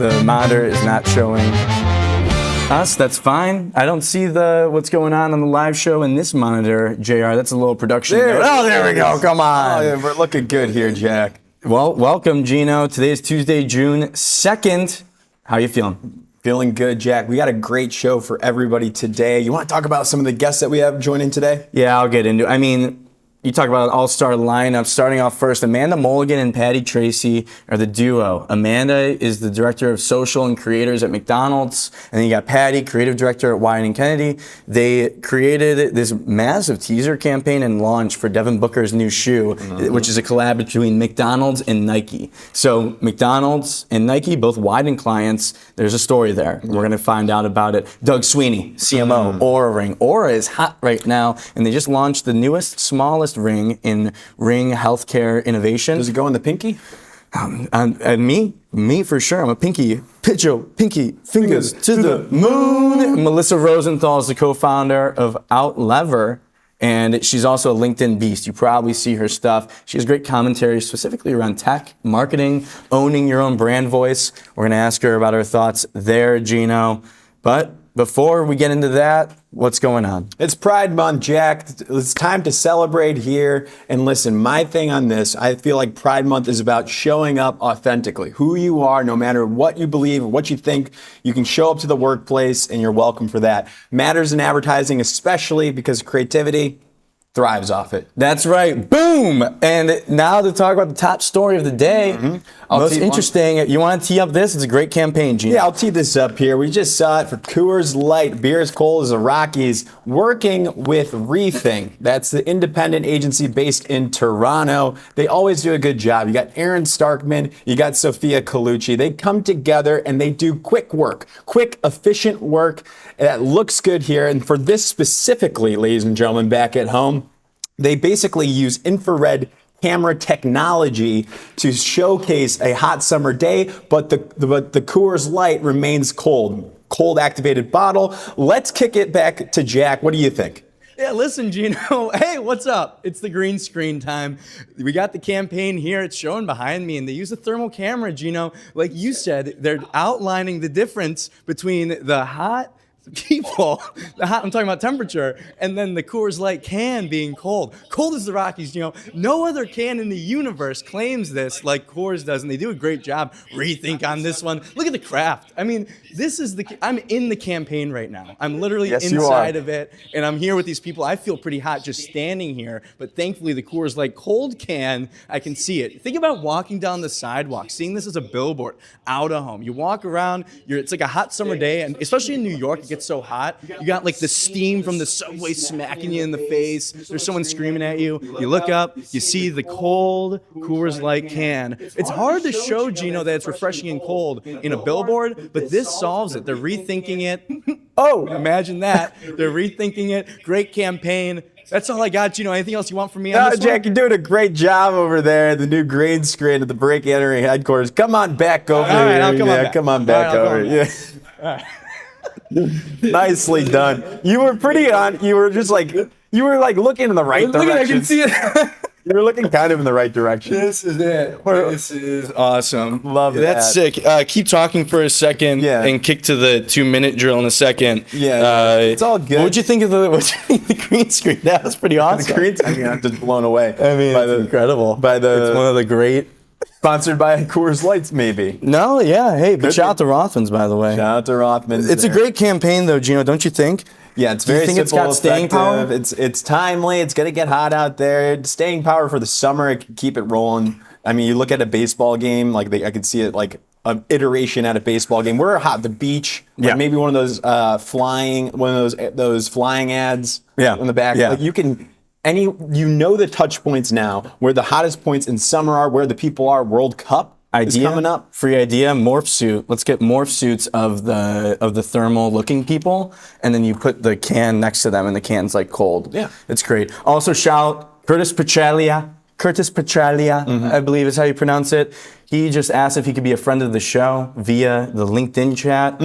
The monitor is not showing us. That's fine. I don't see what's going on the live show in this monitor, JR. That's a little production. There we go. Come on. Oh, yeah, we're looking good here, Jack. Well, welcome, Gino. Today is Tuesday, June 2nd. How are you feeling? Feeling good, Jack. We got a great show for everybody today. You want to talk about some of the guests that we have joining today? Yeah, I'll get into it. I mean, you talk about an all-star lineup. Starting off first, Amanda Mulligan and Patty Tracy are the duo. Amanda is the director of social and creators at McDonald's, and then you got Patty, creative director at Li-Ning Kennedy. They created this massive teaser campaign and launch for Devin Booker's new shoe, which is a collab between McDonald's and Nike. So McDonald's and Nike, both Li-Ning clients. There's a story there. We're going to find out about it. Doug Sweeney, CMO, Oura Ring. Oura is hot right now, and they just launched the newest, smallest ring in Ring Healthcare Innovation. Does it go in the pinky? And me for sure. I'm a pinky fingers to the moon. Melissa Rosenthal is the co-founder of Outlever, and she's also a LinkedIn beast. You probably see her stuff. She has great commentary specifically around tech, marketing, owning your own brand voice. We're gonna ask her about her thoughts there, Gino. But before we get into that, what's going on? It's Pride Month, Jack. It's time to celebrate here. And listen, my thing on this, I feel like Pride Month is about showing up authentically. Who you are, no matter what you believe or what you think, you can show up to the workplace and you're welcome for that. Matters in advertising, especially because creativity thrives off it. That's right. Boom! And now to talk about the top story of the day. Most interesting. You want to tee up this? It's a great campaign, Gino. Yeah, I'll tee this up here. We just saw it for Coors Light. Beer as cold as the Rockies, working with Rethink. That's the independent agency based in Toronto. They always do a good job. You got Aaron Starkman, you got Sophia Colucci. They come together and they do quick work, quick, efficient work that looks good here. And for this specifically, ladies and gentlemen, back at home, they basically use infrared camera technology to showcase a hot summer day, but the Coors Light remains cold activated bottle. Let's kick it back to Jack. What do you think? Yeah, listen, Gino. Hey, what's up? It's the green screen time. We got the campaign here. It's showing behind me, and they use a thermal camera, Gino. Like you said, they're outlining the difference between the hot people, I'm talking about temperature, and then the Coors Light can being cold. Cold as the Rockies, no other can in the universe claims this like Coors does, and they do a great job. Rethink on this one. Look at the craft. I mean, I'm in the campaign right now. I'm literally inside of it, and I'm here with these people. I feel pretty hot just standing here, but thankfully the Coors Light cold can, I can see it. Think about walking down the sidewalk, seeing this as a billboard out of home. You walk around, it's like a hot summer day, and especially in New York, it gets so hot. You got like the steam from the subway smacking you in the face. There's someone screaming at you. You look up, you see the cold Coors Light can. It's hard to show, Gino, that it's refreshing and cold in a billboard, but this solves it. They're rethinking it. Oh, imagine that. They're rethinking it. Great campaign. That's all I got, Gino. Anything else you want from me on this Jack, one? you're doing a great job over there. The new green screen at the break entering headquarters. Come on back over here. All right, I'll come on back. Come on back over here. All right. Nicely done. You were pretty on. You were looking in the right direction. I can see it. You were looking kind of in the right direction. This is it. This is awesome. Love that. That's sick. Keep talking for a second and kick to the 2-minute drill in a second. Yeah, it's all good. What'd you think of the green screen? That was pretty awesome. The green screen, I'm just blown away. I mean, it's incredible. It's one of the great. Sponsored by Coors Lights, maybe. No, yeah. Hey, but shout out to Rothmans, by the way. Shout out to Rothmans. It's a great campaign, though, Gino, don't you think? Yeah, it's very simple, it's got staying power? It's timely. It's going to get hot out there. Staying power for the summer. It can keep it rolling. I mean, you look at a baseball game, I could see it like an iteration at a baseball game. We're hot. The beach, maybe one of those those flying ads in the back. Yeah. Like you can. The touch points now, where the hottest points in summer are, where the people are. World Cup is coming up. Free idea, morph suit. Let's get morph suits of the thermal looking people, and then you put the can next to them, and the can's like cold. Yeah, it's great. Also shout Curtis Petralia, I believe is how you pronounce it. He just asked if he could be a friend of the show via the LinkedIn chat.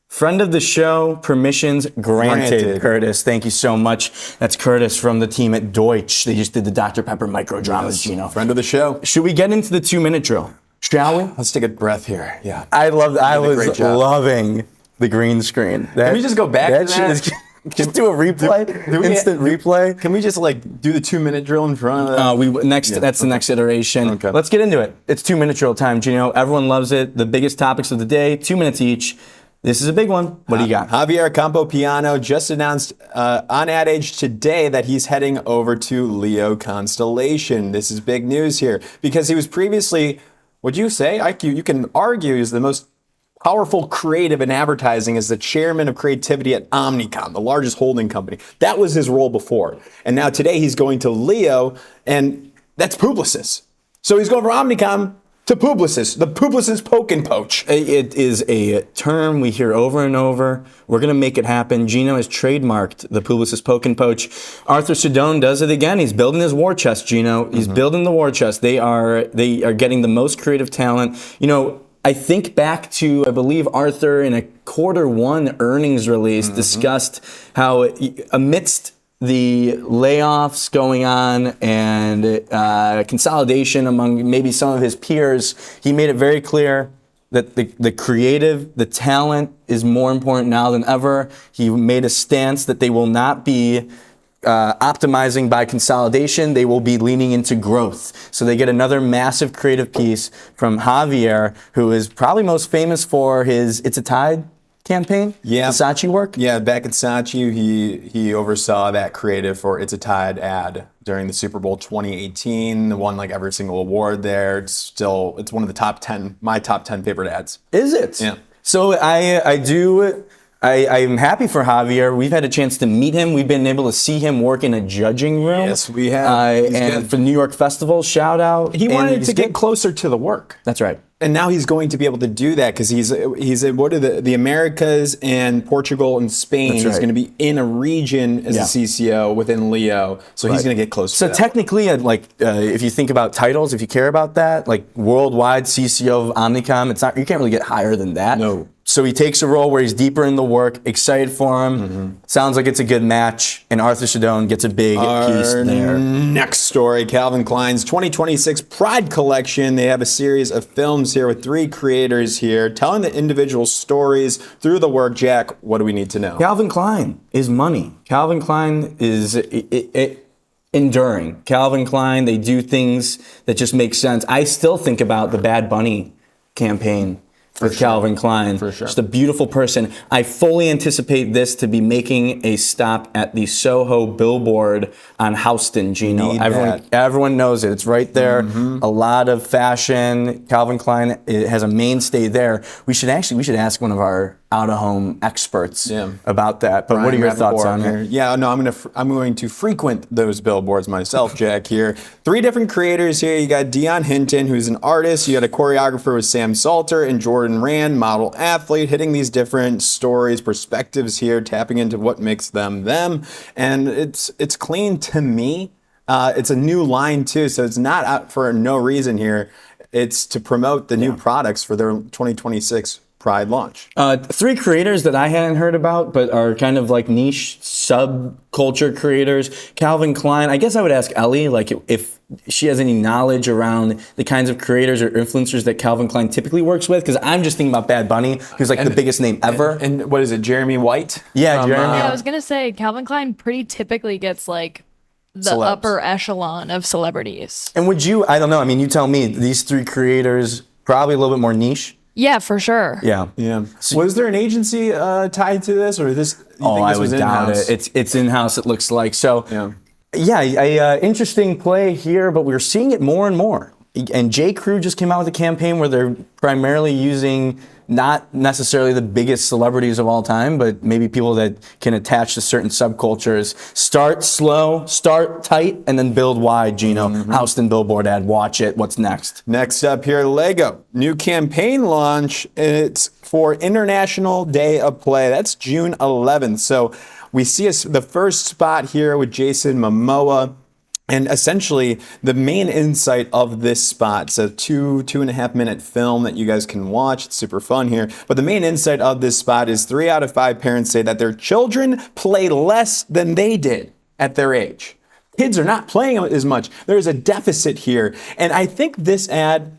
Friend of the show, permissions granted. Curtis, thank you so much. That's Curtis from the team at Deutsch. They just did the Dr. Pepper micro dramas, Gino. Friend of the show. Should we get into the 2-minute drill? Shall we? Let's take a breath here. Yeah. I was great job. loving the green screen. Can we just go back to that? Just do a replay, instant replay. Can we just like do the 2-minute drill in front of that? That's the next iteration. Okay. Let's get into it. It's 2-minute drill time, Gino. Everyone loves it. The biggest topics of the day, 2 minutes each. This is a big one. What do you got? Javier Campopiano just announced on Ad Age today that he's heading over to Leo Constellation. This is big news here because he was previously, would you say, you can argue, is the most powerful creative in advertising as the chairman of creativity at Omnicom, the largest holding company. That was his role before. And now today he's going to Leo, and that's Publicis. So he's going from Omnicom to Publicis, the Publicis poke and poach. It is a term we hear over and over. We're going to make it happen. Gino has trademarked the Publicis poke and poach. Arthur Sedone does it again. He's building his war chest, Gino. He's building the war chest. They are getting the most creative talent. You know, I think back to, I believe Arthur in a Q1 earnings release discussed how amidst the layoffs going on and consolidation among maybe some of his peers, he made it very clear that the creative, the talent is more important now than ever. He made a stance that they will not be optimizing by consolidation. They will be leaning into growth. So they get another massive creative piece from Javier, who is probably most famous for his It's a Tide campaign, Saatchi work. Yeah, back at Saatchi, he oversaw that creative for It's a Tide ad during the Super Bowl 2018. Won like every single award there. It's one of the my top 10 favorite ads. Is it? Yeah. So I'm happy for Javier. We've had a chance to meet him. We've been able to see him work in a judging room. Yes, we have. And for New York Festival, shout out. He wanted to get closer to the work. That's right. And now he's going to be able to do that because he's in what are the Americas and Portugal and Spain. That's He's right. going to be in a region as a CCO within Leo, so he's going to get closer. So to that. technically, if you think about titles, if you care about that, like worldwide CCO of Omnicom, you can't really get higher than that. No. So he takes a role where he's deeper in the work, excited for him. Sounds like it's a good match, and Arthur Sedone gets a big piece there. Next story, Calvin Klein's 2026 Pride Collection. They have a series of films here with 3 creators here telling the individual stories through the work. Jack, what do we need to know? Calvin Klein is money. Calvin Klein is enduring. Calvin Klein, they do things that just make sense. I still think about the Bad Bunny campaign with Calvin Klein. For sure. Just a beautiful person. I fully anticipate this to be making a stop at the Soho billboard on Houston, Gino. Everyone knows it. It's right there. A lot of fashion. Calvin Klein, it has a mainstay there. We should ask one of our out-of-home experts about that. But what are your thoughts on it? Yeah, no, I'm going to frequent those billboards myself, Jack, here. 3 different creators here. You got Dion Hinton, who's an artist. You got a choreographer with Sam Salter and Jordan Rand, model athlete, hitting these different stories, perspectives here, tapping into what makes them them. And it's clean to me. It's a new line too, so it's not out for no reason here. It's to promote the new products for their 2026 Pride launch. 3 creators that I hadn't heard about, but are kind of like niche subculture creators. Calvin Klein. I guess I would ask Ellie, like if she has any knowledge around the kinds of creators or influencers that Calvin Klein typically works with, because I'm just thinking about Bad Bunny, who's like the biggest name ever. And what is it, Jeremy White? Yeah, Jeremy. Yeah, I was gonna say Calvin Klein pretty typically gets like the Celebs. upper echelon of celebrities. And I don't know, I mean, you tell me, these 3 creators, probably a little bit more niche. Yeah, for sure. Yeah. Was there an agency tied to this, or this? I would doubt it. It's in-house, it looks like. So, interesting play here, but we're seeing it more and more. And J. Crew just came out with a campaign where they're primarily using not necessarily the biggest celebrities of all time, but maybe people that can attach to certain subcultures. Start slow, start tight, and then build wide, Gino. Houston billboard ad, watch it. What's next? Next up here, Lego. New campaign launch. It's for International Day of Play. That's June 11th. So we see the first spot here with Jason Momoa. And essentially, the main insight of this spot, it's a 2.5 minute film that you guys can watch. It's super fun here. But the main insight of this spot is 3 out of 5 parents say that their children play less than they did at their age. Kids are not playing as much. There's a deficit here. And I think this ad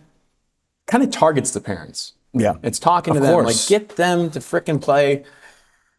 kind of targets the parents. Yeah. It's talking to Of them, course. like get them to frickin' play,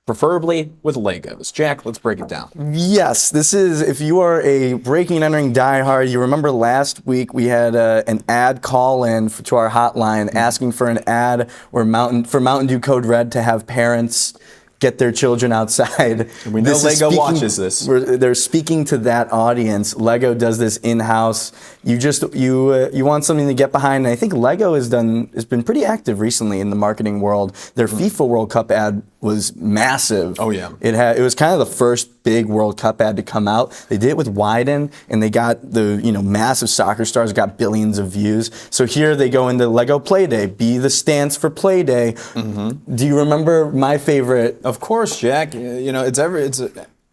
preferably with Legos. Jack, let's break it down. Yes, this is, if you are a breaking and entering diehard, you remember last week we had an ad call in to our hotline asking for an ad where Mountain Dew Code Red to have parents get their children outside. And we know Lego watches this. They're speaking to that audience. Lego does this in-house. You want something to get behind. And I think Lego has been pretty active recently in the marketing world. Their FIFA World Cup ad was massive. Oh, yeah. It was kind of the first big World Cup ad to come out. They did it with Wyden, and they got the massive soccer stars, got billions of views. So here they go into Lego Play Day, be the stance for Play Day. Mm-hmm. Do you remember my favorite? Of course, Jack. It's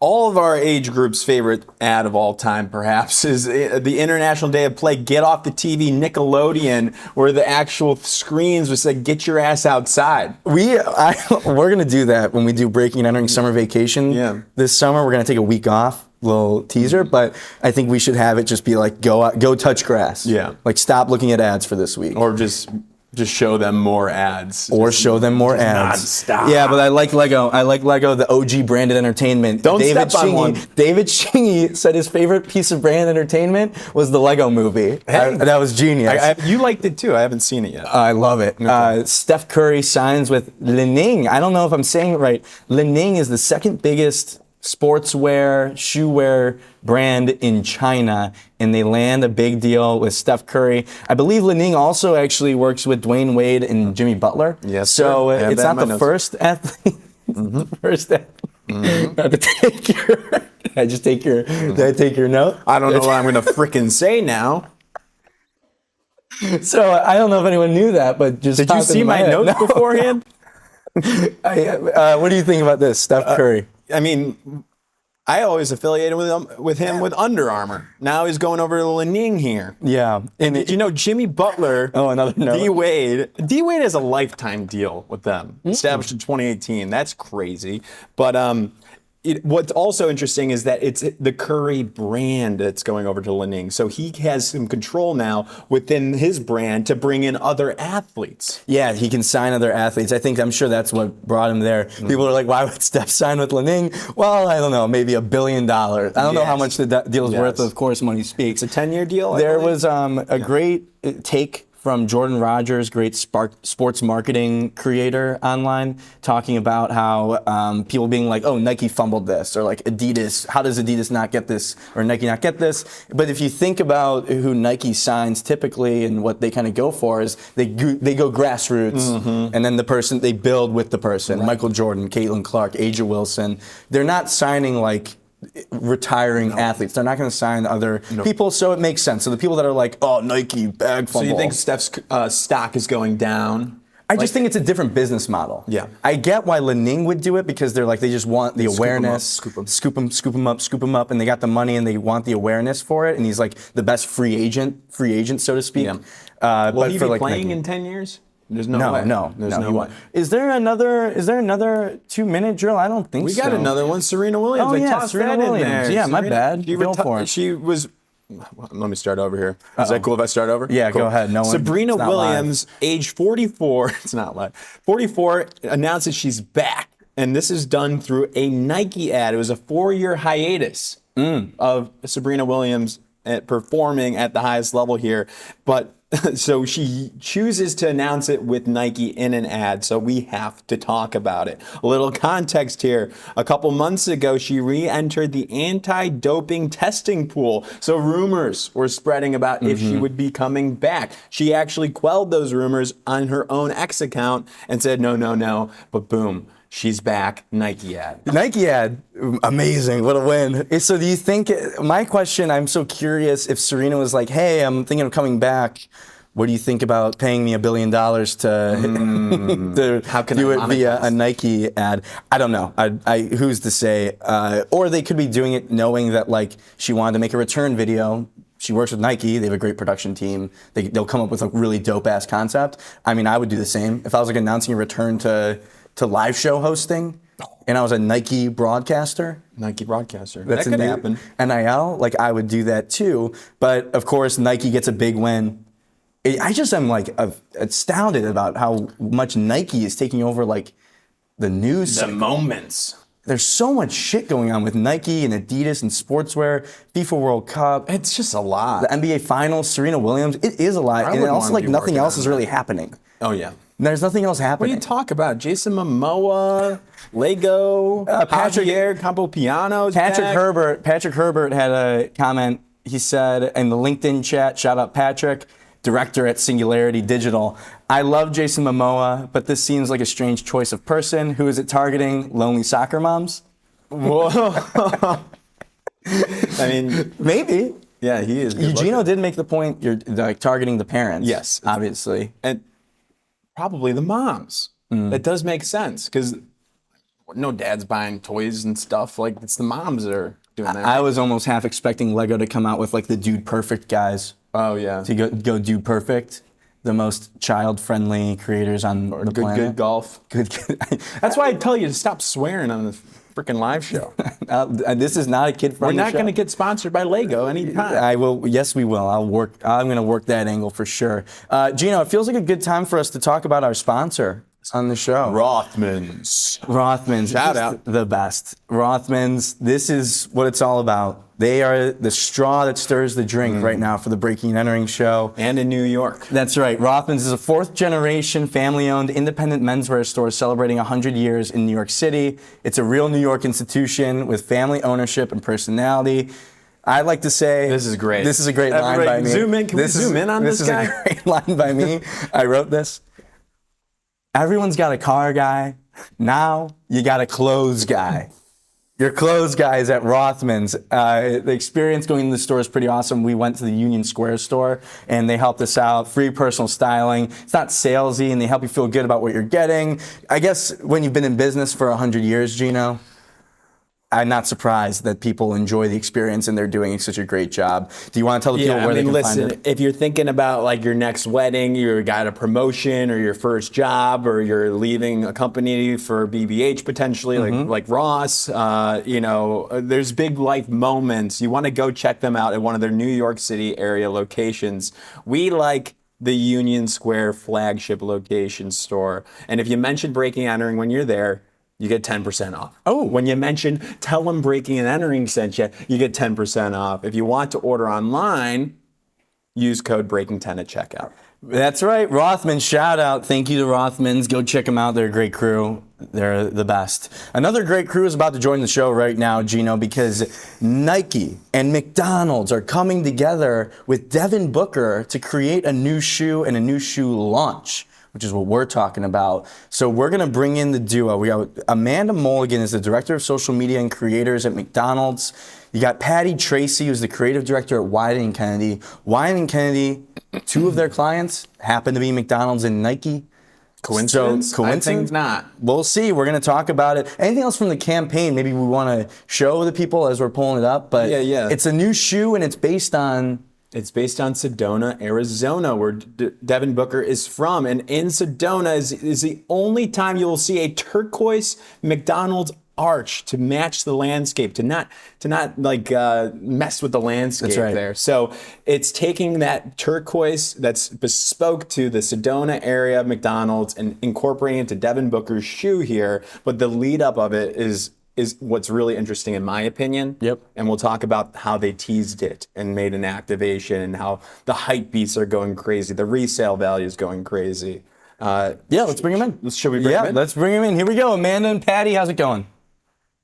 all of our age group's favorite ad of all time, perhaps, is the International Day of Play. Get off the TV, Nickelodeon, where the actual screens would say, "Get your ass outside." We're gonna do that when we do Breaking and Entering Summer Vacation. Yeah. This summer we're gonna take a week off. Little teaser, but I think we should have it just be like go touch grass. Yeah. Like stop looking at ads for this week. Or just show them more ads. Or show them more ads. nonstop. Yeah, but I like Lego. I like Lego, the OG branded entertainment. Don't step on one. David Chingy said his favorite piece of brand entertainment was the Lego movie. Hey. That was genius. You liked it too. I haven't seen it yet. I love it. Steph Curry signs with Li-Ning. I don't know if I'm saying it right. Li-Ning is the second biggest sportswear, shoewear brand in China, and they land a big deal with Steph Curry. I believe Li-Ning also actually works with Dwayne Wade and Jimmy Butler. Yes, so sir. it's not the first athlete. The first athlete. Not to take your. Did I just take your? Did I take your note? I don't know what I'm going to frickin' say now. So I don't know if anyone knew that, but just Did you see my head. notes No. beforehand? What do you think about this, Steph Curry? I mean, I always affiliated with him with Under Armour. Now he's going over to Li-Ning here. Yeah. And did you know Jimmy Butler, Oh, another note. D-Wade has a lifetime deal with them, established in 2018. That's crazy. But what's also interesting is that it's the Curry brand that's going over to Li-Ning. So he has some control now within his brand to bring in other athletes. Yeah, he can sign other athletes. I'm sure that's what brought him there. People are like, why would Steph sign with Li-Ning? Well, I don't know, maybe $1 billion. I don't know how much the deal is worth. Of course, money speaks. It's a 10-year deal. There was a great take from Jordan Rogers, great sports marketing creator online, talking about how people being like, oh, Nike fumbled this, or like Adidas, how does Adidas not get this, or Nike not get this? But if you think about who Nike signs typically and what they kind of go for is they go grassroots, and then they build with the person. Right. Michael Jordan, Caitlin Clark, Aja Wilson. They're not signing like retiring athletes. They're not going to sign other people, so it makes sense. So the people that are like, oh, Nike, bag fumble. So you think Steph's stock is going down? I just think it's a different business model. Yeah. I get why Li-Ning would do it because they're like, they just want the awareness. Scoop 'em. Scoop them up, and they got the money and they want the awareness for it. And he's like the best free agent, so to speak. Yeah. Will he be like playing Nike. in 10 years? There's no way. There's no way. Is there another 2-minute drill? I don't think so. We got another one, Serena Williams. Oh, I yeah, tossed Serena that in Williams. there. Yeah, my bad. Go for it. She was. Let me start over here. Is that cool if I start over? Yeah, cool. go ahead. Sabrina it's not Williams, age 44. It's not live. 44 announces she's back, and this is done through a Nike ad. It was a 4-year hiatus of Sabrina Williams performing at the highest level here, but. So she chooses to announce it with Nike in an ad, so we have to talk about it. A little context here. A couple months ago, she re-entered the anti-doping testing pool, so rumors were spreading about if she would be coming back. She actually quelled those rumors on her own X account and said, no, but boom. She's back, Nike ad. Nike ad, amazing, what a win. So do you think, my question, I'm so curious if Serena was like, hey, I'm thinking of coming back. What do you think about paying me $1 billion to How can do I it via monetize? a Nike ad? I don't know. Who's to say? Or they could be doing it knowing that like she wanted to make a return video. She works with Nike. They have a great production team. They'll come up with a really dope-ass concept. I mean, I would do the same. If I was like announcing a return to live show hosting, and I was a Nike broadcaster. Nike broadcaster. That could happen. NIL, like I would do that too. But of course, Nike gets a big win. I just am like astounded about how much Nike is taking over like the news. The moments. There's so much shit going on with Nike and Adidas and sportswear, FIFA World Cup. It's just a lot. The NBA Finals, Serena Williams. It is a lot, and wouldn't also wanna like be nothing working else on is that. really happening. Oh yeah. There's nothing else What do happening. you talk about? Jason Momoa, Lego, Javier Campopiano. Patrick Herbert had a comment. He said in the LinkedIn chat, shout out Patrick, director at Singularity Digital. I love Jason Momoa, but this seems like a strange choice of person. Who is it targeting? Lonely soccer moms? Whoa. I mean, Maybe. yeah, he is. good Eugenio looking. did make the point you're like targeting the parents. Yes. Obviously. And probably the moms. That does make sense because no dad's buying toys and stuff. Like it's the moms that are doing that. I was almost half expecting Lego to come out with like the Dude Perfect guys. Oh yeah. To go Dude Perfect. The most child-friendly creators on the planet. Good golf. Good. That's why I tell you to stop swearing on the freaking live show. This is not a kid-friendly We're not show. going to get sponsored by Lego anytime. I will. Yes, we will. I'm going to work that angle for sure. Gino, it feels like a good time for us to talk about our sponsor on the show. Rothmans. Rothmans. Shout Just out. the best. Rothmans. This is what it's all about. They are the straw that stirs the drink right now for the Breaking and Entering show. And in New York. That's right. Rothmans is a fourth-generation, family-owned, independent menswear store celebrating 100 years in New York City. It's a real New York institution with family ownership and personality. I'd like to say This is great. This is a great line Everybody by me. zoom in. Can we zoom in on this guy? This is a great line by me. I wrote this. Everyone's got a car guy. Now you got a clothes guy. Your clothes guy is at Rothmans. The experience going to the store is pretty awesome. We went to the Union Square store and they helped us out. Free personal styling. It's not salesy and they help you feel good about what you're getting. I guess when you've been in business for 100 years, Gino, I'm not surprised that people enjoy the experience and they're doing such a great job. Do you want to tell the people where they can find it? If you're thinking about like your next wedding, you got a promotion or your first job, or you're leaving a company for BBH potentially, like Ross, there's big life moments. You want to go check them out at one of their New York City area locations. We like the Union Square flagship location store. And if you mention Breaking and Entering when you're there, you get 10% off. Oh. When you mention Tell Them Breaking and Entering sent you, you get 10% off. If you want to order online, use code BREAKING10 at checkout. That's right. Rothmans, shout out. Thank you to Rothmans. Go check them out. They're a great crew. They're the best. Another great crew is about to join the show right now, Gino, because Nike and McDonald's are coming together with Devin Booker to create a new shoe and a new shoe launch, which is what we're talking about. So we're going to bring in the duo. We got Amanda Mulligan is the director of social media and creators at McDonald's. You got Patty Tracy, who's the creative director at Wieden & Kennedy. Wieden & Kennedy, two of their clients happen to be McDonald's and Nike. Coincidence? So, coincidence? I think not. We'll see. We're going to talk about it. Anything else from the campaign maybe we want to show the people as we're pulling it up? But Yeah. It's a new shoe and it's based on... It's based on Sedona, Arizona, where Devin Booker is from. And in Sedona is the only time you will see a turquoise McDonald's arch to match the landscape, to not mess with the landscape. That's right. There. So it's taking that turquoise that's bespoke to the Sedona area of McDonald's and incorporating it to Devin Booker's shoe here. But the lead up of it is what's really interesting in my opinion. Yep. And we'll talk about how they teased it and made an activation and how the hype beasts are going crazy. The resale value is going crazy. Yeah, let's bring him in. Should we bring him in? Let's bring him in. Here we go. Amanda and Patty, how's it going?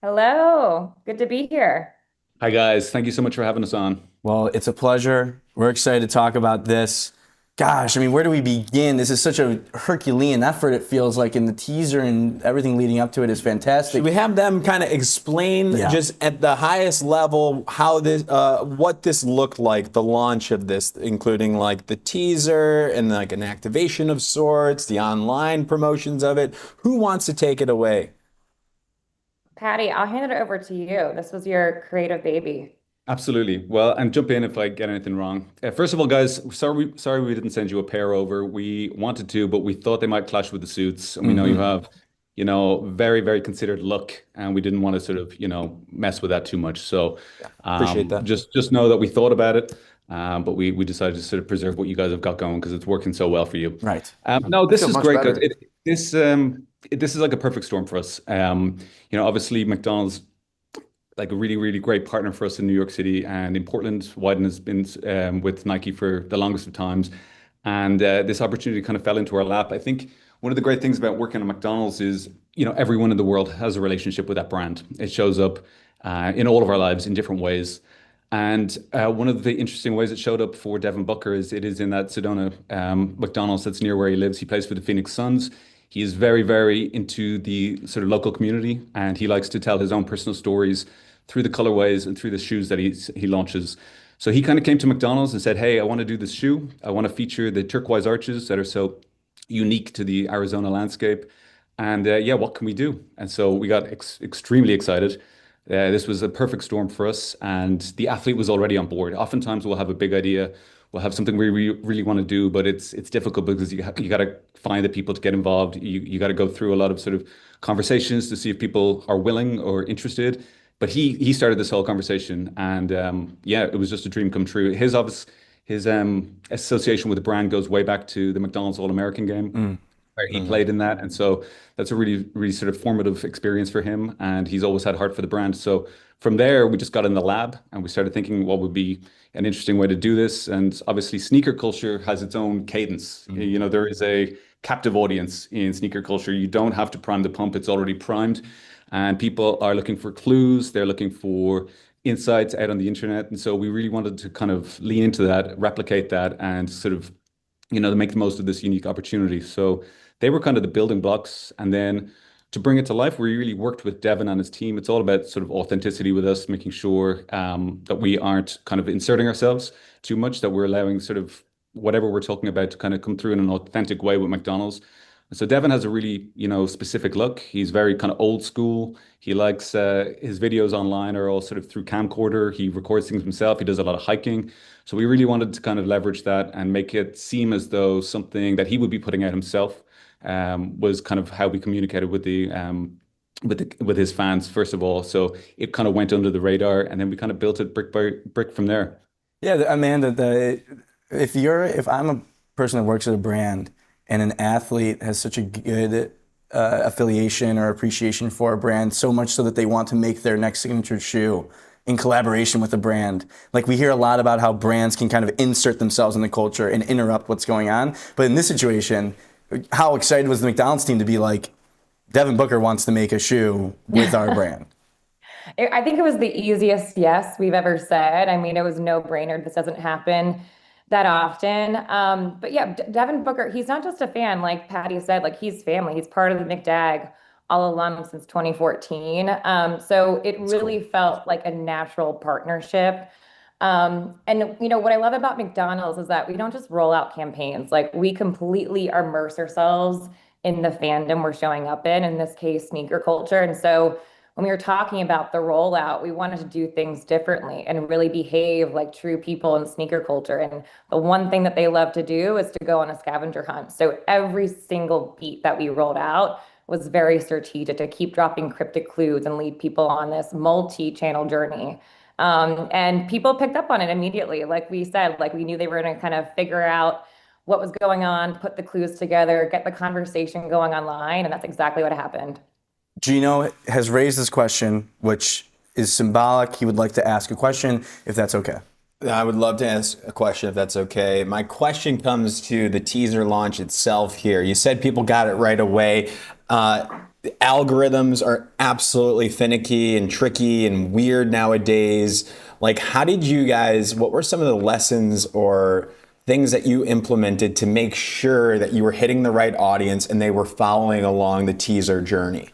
Hello, good to be here. Hi, guys. Thank you so much for having us on. Well, it's a pleasure. We're excited to talk about this. Gosh, I mean, where do we begin? This is such a Herculean effort, it feels like, in the teaser and everything leading up to it is fantastic. Should we have them kind of explain just at the highest level how this, what this looked like, the launch of this, including like the teaser and like an activation of sorts, the online promotions of it. Who wants to take it away? Patty, I'll hand it over to you. This was your creative baby. Absolutely. Well, and jump in if I get anything wrong. First of all, guys, sorry we didn't send you a pair over. We wanted to, but we thought they might clash with the suits. And we know you have, very, very considered look, and we didn't want to sort of, mess with that too much. So appreciate that. Just know that we thought about it. But we decided to sort of preserve what you guys have got going because it's working so well for you. Right. No, this feel is much great, better. guys. This is like a perfect storm for us. Obviously McDonald's like a really, really great partner for us in New York City and in Portland. Wyden has been with Nike for the longest of times. And this opportunity kind of fell into our lap. I think one of the great things about working at McDonald's is, everyone in the world has a relationship with that brand. It shows up in all of our lives in different ways. And one of the interesting ways it showed up for Devin Booker is it is in that Sedona McDonald's that's near where he lives. He plays for the Phoenix Suns. He is very, very into the sort of local community, and he likes to tell his own personal stories through the colorways and through the shoes that he launches. So he kind of came to McDonald's and said, "Hey, I want to do this shoe. I want to feature the turquoise arches that are so unique to the Arizona landscape. And yeah, what can we do?" And so we got extremely excited. This was a perfect storm for us, and the athlete was already on board. Oftentimes, we'll have a big idea, we'll have something we really want to do, but it's difficult because you got to find the people to get involved. You got to go through a lot of sort of conversations to see if people are willing or interested. But he started this whole conversation, and yeah, it was just a dream come true. His association with the brand goes way back to the McDonald's All-American game where he played in that. And so that's a really, really sort of formative experience for him. And he's always had heart for the brand. So from there, we just got in the lab and we started thinking what would be an interesting way to do this. And obviously, sneaker culture has its own cadence. There is a captive audience in sneaker culture. You don't have to prime the pump, it's already primed. And people are looking for clues, they're looking for insights out on the internet. And so we really wanted to kind of lean into that, replicate that, and sort of, to make the most of this unique opportunity. So they were kind of the building blocks. And then to bring it to life, we really worked with Devin and his team. It's all about sort of authenticity with us, making sure that we aren't kind of inserting ourselves too much, that we're allowing sort of whatever we're talking about to kind of come through in an authentic way with McDonald's. So Devin has a really, specific look. He's very kind of old school. He likes his videos online are all sort of through camcorder. He records things himself. He does a lot of hiking. So we really wanted to kind of leverage that and make it seem as though something that he would be putting out himself was kind of how we communicated with his fans, first of all. So it kind of went under the radar, and then we kind of built it brick by brick from there. Yeah, Amanda, if I'm a person that works at a brand and an athlete has such a good affiliation or appreciation for a brand, so much so that they want to make their next signature shoe in collaboration with a brand. Like, we hear a lot about how brands can kind of insert themselves in the culture and interrupt what's going on. But in this situation, how excited was the McDonald's team to be like, Devin Booker wants to make a shoe with our brand? I think it was the easiest yes we've ever said. I mean, it was no brainer. This doesn't happen that often. But yeah, Devin Booker, he's not just a fan, like Patty said, like he's family. He's part of the McDag all alum since 2014. So it really felt like a natural partnership. And what I love about McDonald's is that we don't just roll out campaigns. Like, we completely immerse ourselves in the fandom we're showing up in this case, sneaker culture. And so when we were talking about the rollout, we wanted to do things differently and really behave like true people in sneaker culture. And the one thing that they love to do is to go on a scavenger hunt. So every single beat that we rolled out was very strategic to keep dropping cryptic clues and lead people on this multi-channel journey. And people picked up on it immediately. Like we said, like we knew they were going to kind of figure out what was going on, put the clues together, get the conversation going online. And that's exactly what happened. Gino has raised this question, which is symbolic. He would like to ask a question, if that's okay. I would love to ask a question if that's okay. My question comes to the teaser launch itself here. You said people got it right away. The algorithms are absolutely finicky and tricky and weird nowadays. Like, how did you guys, what were some of the lessons or things that you implemented to make sure that you were hitting the right audience and they were following along the teaser journey?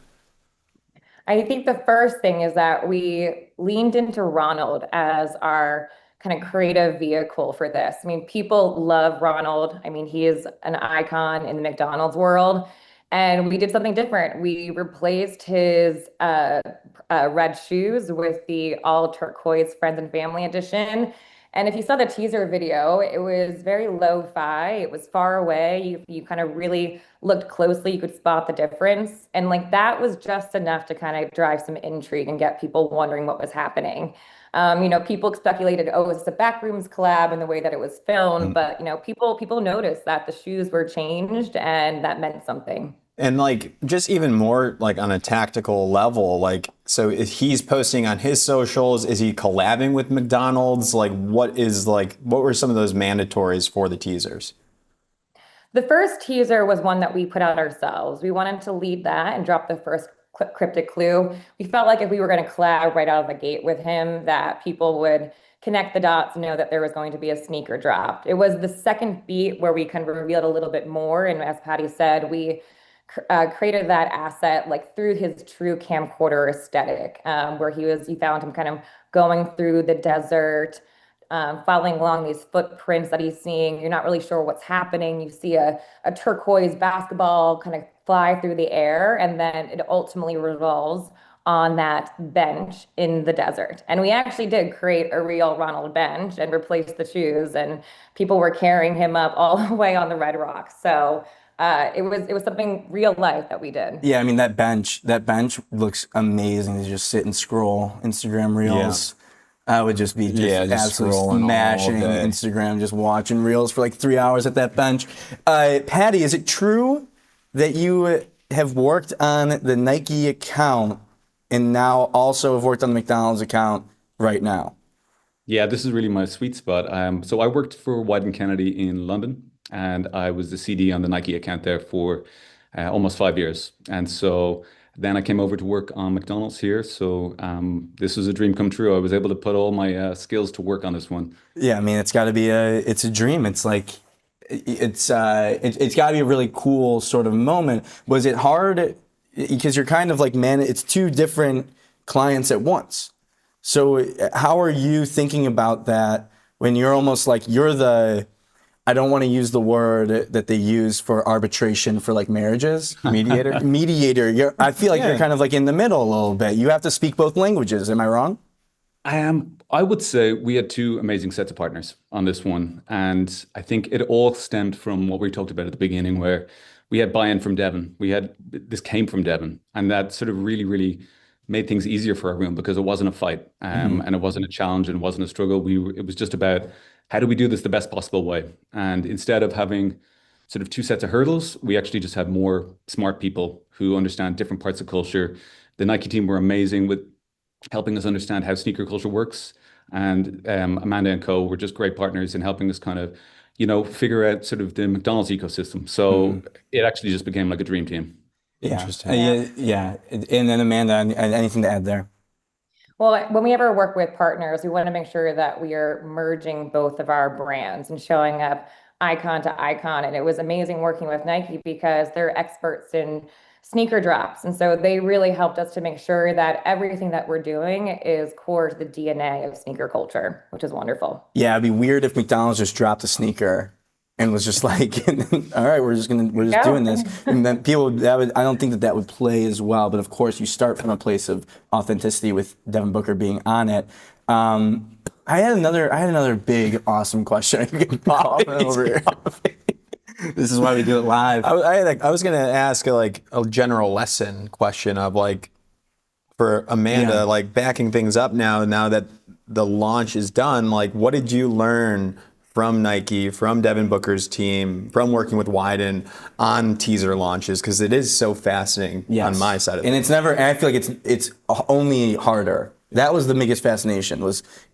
I think the first thing is that we leaned into Ronald as our kind of creative vehicle for this. I mean, people love Ronald. I mean, he is an icon in the McDonald's world. And we did something different. We replaced his red shoes with the all turquoise Friends and Family edition. And if you saw the teaser video, it was very lo-fi. It was far away. You kind of really looked closely. You could spot the difference. And like that was just enough to kind of drive some intrigue and get people wondering what was happening. People speculated, oh, is this a Backrooms collab in the way that it was filmed? But, people noticed that the shoes were changed and that meant something. And like just even more like on a tactical level, like so if he's posting on his socials, is he collabing with McDonald's? Like what were some of those mandatories for the teasers? The first teaser was one that we put out ourselves. We wanted to lead that and drop the first cryptic clue. We felt like if we were going to collab right out of the gate with him, that people would connect the dots and know that there was going to be a sneaker drop. It was the second beat where we kind of revealed a little bit more. And as Patty said, we created that asset like through his true camcorder aesthetic, where you found him kind of going through the desert, following along these footprints that he's seeing. You're not really sure what's happening. You see a turquoise basketball kind of fly through the air, and then it ultimately revolves on that bench in the desert. And we actually did create a real Ronald bench and replace the shoes, and people were carrying him up all the way on the Red Rocks. So it was something real life that we did. Yeah, I mean that bench looks amazing to just sit and scroll Instagram reels. I would just be just absolutely smashing Instagram, just watching reels for like 3 hours at that bench. Patty, is it true that you have worked on the Nike account and now also have worked on the McDonald's account right now? Yeah, this is really my sweet spot. So I worked for Wyden Kennedy in London, and I was the CD on the Nike account there for almost 5 years. And so then I came over to work on McDonald's here. So this was a dream come true. I was able to put all my skills to work on this one. Yeah, I mean, it's got to be it's a dream. It's like, it's got to be a really cool sort of moment. Was it hard? Because you're kind of like, man, it's two different clients at once. So how are you thinking about that when you're almost like I don't want to use the word that they use for arbitration for like marriages. Mediator? Mediator. I feel like you're kind of like in the middle a little bit. You have to speak both languages. Am I wrong? I would say we had two amazing sets of partners on this one. And I think it all stemmed from what we talked about at the beginning, where we had buy-in from Devin. This came from Devin. And that sort of really, really made things easier for everyone because it wasn't a fight and it wasn't a challenge and it wasn't a struggle. It was just about how do we do this the best possible way? And instead of having sort of two sets of hurdles, we actually just have more smart people who understand different parts of culture. The Nike team were amazing with helping us understand how sneaker culture works. And Amanda and co were just great partners in helping us kind of, figure out sort of the McDonald's ecosystem. So it actually just became like a dream team. Yeah. Interesting. Yeah. And then Amanda, anything to add there? Well, when we ever work with partners, we want to make sure that we are merging both of our brands and showing up icon to icon. And it was amazing working with Nike because they're experts in sneaker drops. And so they really helped us to make sure that everything that we're doing is core to the DNA of sneaker culture, which is wonderful. Yeah, it'd be weird if McDonald's just dropped a sneaker and was just like, all right, we're just doing this. And then I don't think that would play as well. But of course, you start from a place of authenticity with Devin Booker being on it. I had another big, awesome question. I could pop over here. This is why we do it live. I was going to ask like a general lesson question of like, for Amanda, like backing things up now that the launch is done, like what did you learn from Nike, from Devin Booker's team, from working with Wyden on teaser launches? Because it is so fascinating on my side of it. And I feel like it's only harder. That was the biggest fascination,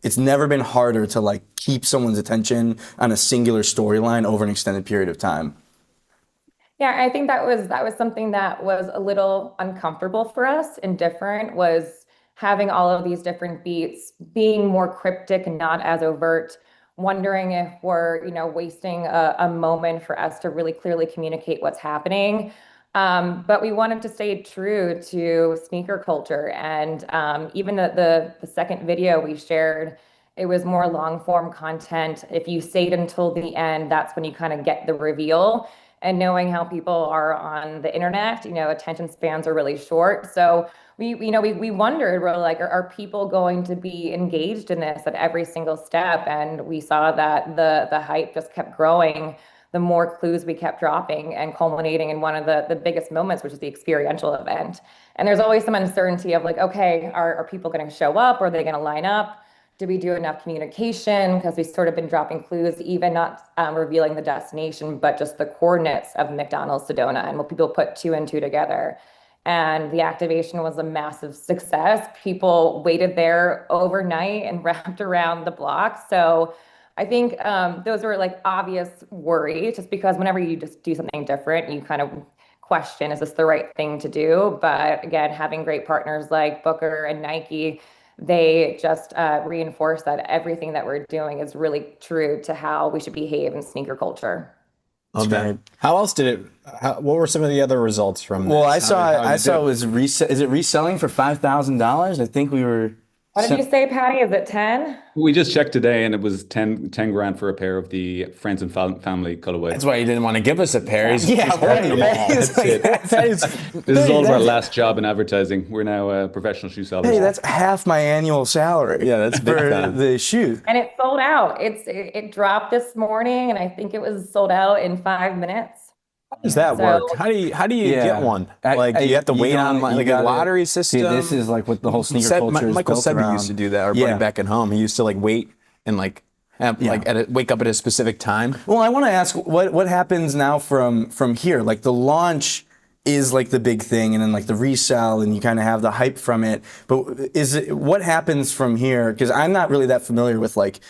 it's never been harder to like keep someone's attention on a singular storyline over an extended period of time. Yeah, I think that was something that was a little uncomfortable for us and different, was having all of these different beats, being more cryptic and not as overt, wondering if we're, wasting a moment for us to really clearly communicate what's happening. But we wanted to stay true to sneaker culture. And even the second video we shared, it was more long form content. If you stayed until the end, that's when you kind of get the reveal. And knowing how people are on the internet, attention spans are really short. So we wondered, we're like, are people going to be engaged in this at every single step? And we saw that the hype just kept growing the more clues we kept dropping and culminating in one of the biggest moments, which is the experiential event. And there's always some uncertainty of like, okay, are people going to show up? Are they going to line up? Did we do enough communication? Because we've sort of been dropping clues, even not revealing the destination, but just the coordinates of McDonald's Sedona, and will people put two and two together? And the activation was a massive success. People waited there overnight and wrapped around the block. So I think those were like obvious worries, just because whenever you just do something different, you kind of question, is this the right thing to do? But again, having great partners like Booker and Nike, they just reinforce that everything that we're doing is really true to how we should behave in sneaker culture. Love that. How else did it? What were some of the other results from? Well, this? I saw it was is it reselling for $5,000? I think we were. What did you say, Patty? Is it 10? We just checked today, and it was 10 grand for a pair of the friends and family colorway. That's why he didn't want to give us a pair. He's Yeah, holding them all. That's it. This is all of our last job in advertising. We're now professional shoe sellers. Hey, that's half my annual salary. Yeah, that's big for time. the shoe. And it sold out. It dropped this morning, and I think it was sold out in 5 minutes. How does that work? How do you get one? Like, do you have to wait on like a lottery system? See, this is like what the whole sneaker culture is Michael built Sebi around. used to do that. Our buddy back at home, he used to like wait and like have, wake up at a specific time. Well, I want to ask what happens now from here? Like the launch is like the big thing, and then like the resell, and you kind of have the hype from it. But what happens from here? Because I'm not really that familiar with like,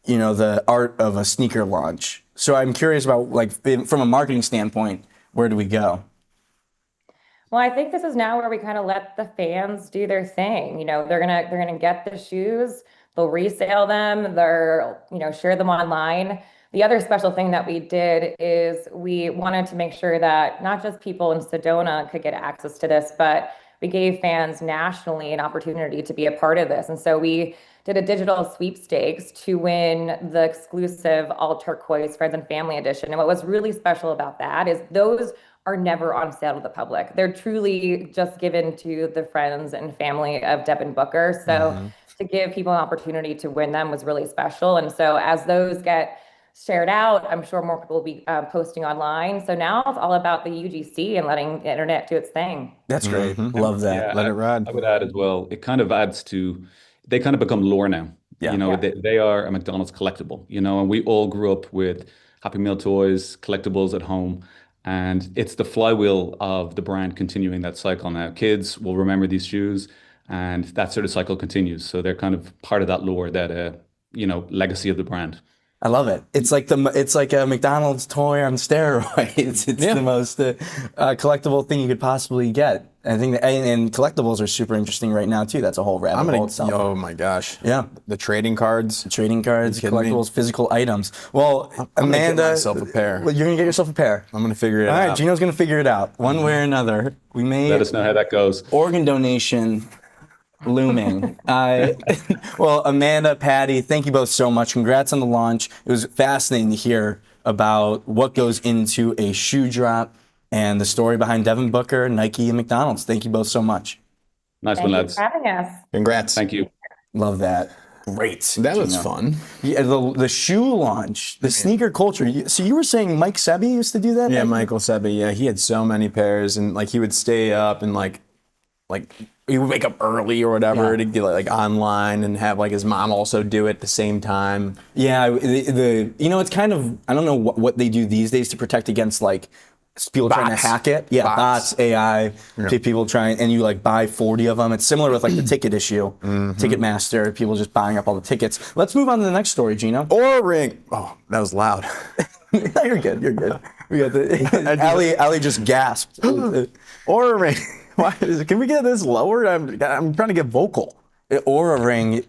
the art of a sneaker launch. So I'm curious about like from a marketing standpoint, where do we go? Well, I think this is now where we kind of let the fans do their thing. They're gonna get the shoes, they'll resell them, they'll share them online. The other special thing that we did is we wanted to make sure that not just people in Sedona could get access to this, but we gave fans nationally an opportunity to be a part of this. And so we did a digital sweepstakes to win the exclusive all turquoise Friends and Family edition. And what was really special about that is those are never on sale to the public. They're truly just given to the friends and family of Devin Booker. So to give people an opportunity to win them was really special. And so as those get shared out, I'm sure more people will be posting online. So now it's all about the UGC and letting the internet do its thing. That's great. Love that. Yeah, Let it ride. I would add as well, it kind of adds to, they kind of become lore now. Yeah. They are a McDonald's collectible, and we all grew up with Happy Meal toys, collectibles at home. And it's the flywheel of the brand continuing that cycle now. Kids will remember these shoes, and that sort of cycle continues. So they're kind of part of that lore, that legacy of the brand. I love it. It's like a McDonald's toy on steroids. It's the most collectible thing you could possibly get. I think and collectibles are super interesting right now too. That's a whole rabbit hole itself. Oh my gosh. Yeah. The trading cards. Collectibles, physical items. Well, Amanda, get myself a pair. Well, you're gonna get yourself a pair. I'm gonna figure it out. All right, Gino's gonna figure it out one way or another. We may Let us know how that goes. organ donation looming. Well, Amanda, Patty, thank you both so much. Congrats on the launch. It was fascinating to hear about what goes into a shoe drop and the story behind Devin Booker, Nike, and McDonald's. Thank you both so much. Nice Thank one, you lads. for having us. Congrats. Thank you. Love that. Great. That was Gino. fun. Yeah, the shoe launch, the sneaker culture. So you were saying Mike Sebi used to do that? Yeah, Michael Sebi. Yeah, he had so many pairs, and like he would stay up and like he would wake up early or whatever to get like online and have like his mom also do it at the same time. Yeah, it's kind of, I don't know what they do these days to protect against like people trying to Bots. hack it. Yeah, bots, AI, people trying, and you like buy 40 of them. It's similar with like the ticket issue, Ticketmaster, people just buying up all the tickets. Let's move on to the next story, Gino. Or ring. Oh, that was loud. No, you're good. We got the Ali just gasped. Or ring. Why can we get this lower? I'm trying to get vocal. Aura Ring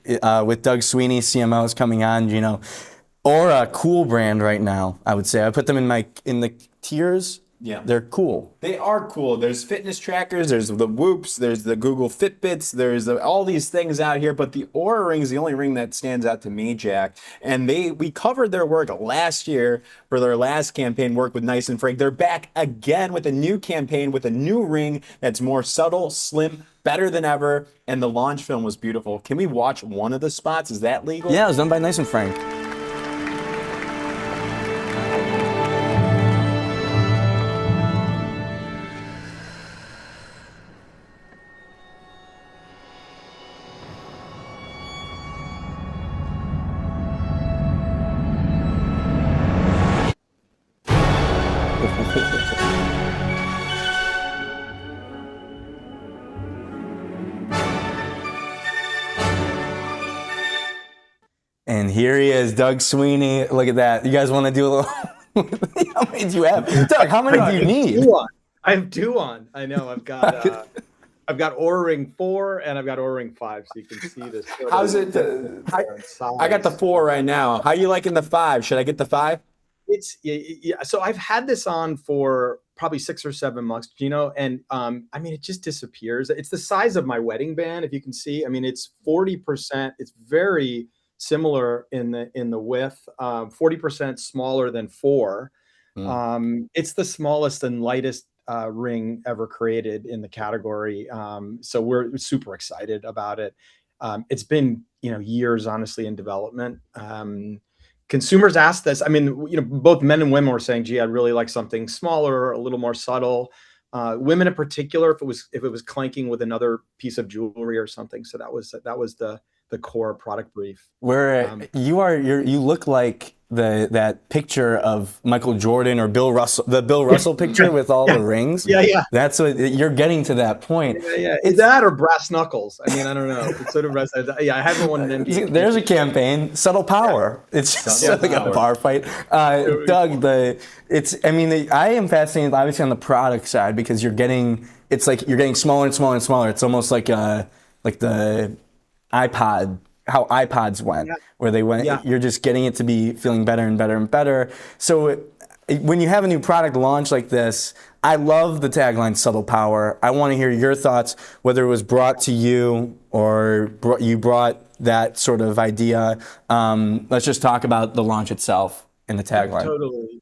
with Doug Sweeney, CMO, is coming on, Gino. Aura, cool brand right now, I would say. I put them in the tiers. Yeah. They're cool. They are cool. There's fitness trackers, there's the Whoops, there's the Google Fitbits, there's all these things out here, but the Aura Ring is the only ring that stands out to me, Jack. And we covered their work last year for their last campaign, work with Nice and Frank. They're back again with a new campaign, with a new ring that's more subtle, slim, better than ever, and the launch film was beautiful. Can we watch one of the spots? Is that legal? Yeah, it was done by Nice and Frank. And here he is, Doug Sweeney. Look at that. You guys want to do a little? How many do you have, Doug? How many do you need? I have 2 on. I know. I've got Oura Ring 4 and I've got Oura Ring 5, so you can see this. How's it? I got the 4 right now. How you liking the 5? Should I get the 5? It's yeah. So I've had this on for probably 6 or 7 months, and I mean, it just disappears. It's the size of my wedding band, if you can see. I mean, it's 40%. It's very similar in the width, 40% smaller than 4. It's the smallest and lightest ring ever created in the category. So we're super excited about it. It's been, years, honestly, in development. Consumers asked this. I mean, both men and women were saying, "Gee, I'd really like something smaller, a little more subtle." Women in particular, if it was clanking with another piece of jewelry or something. So that was the core product brief. Where you look like that picture of Michael Jordan or Bill Russell, the Bill Russell picture with all the rings. Yeah. That's what you're getting to that point. Yeah. Is that or brass knuckles? I mean, I don't know. It's sort of I haven't won an NBA. There's a campaign, subtle power. It's just like a bar fight. Doug, I am fascinated obviously on the product side because you're getting smaller and smaller and smaller. It's almost like the iPod, how iPods went, where they went, you're just getting it to be feeling better and better and better. So when you have a new product launch like this, I love the tagline subtle power. I want to hear your thoughts, whether it was brought to you or you brought that sort of idea. Let's just talk about the launch itself and the tagline. Totally.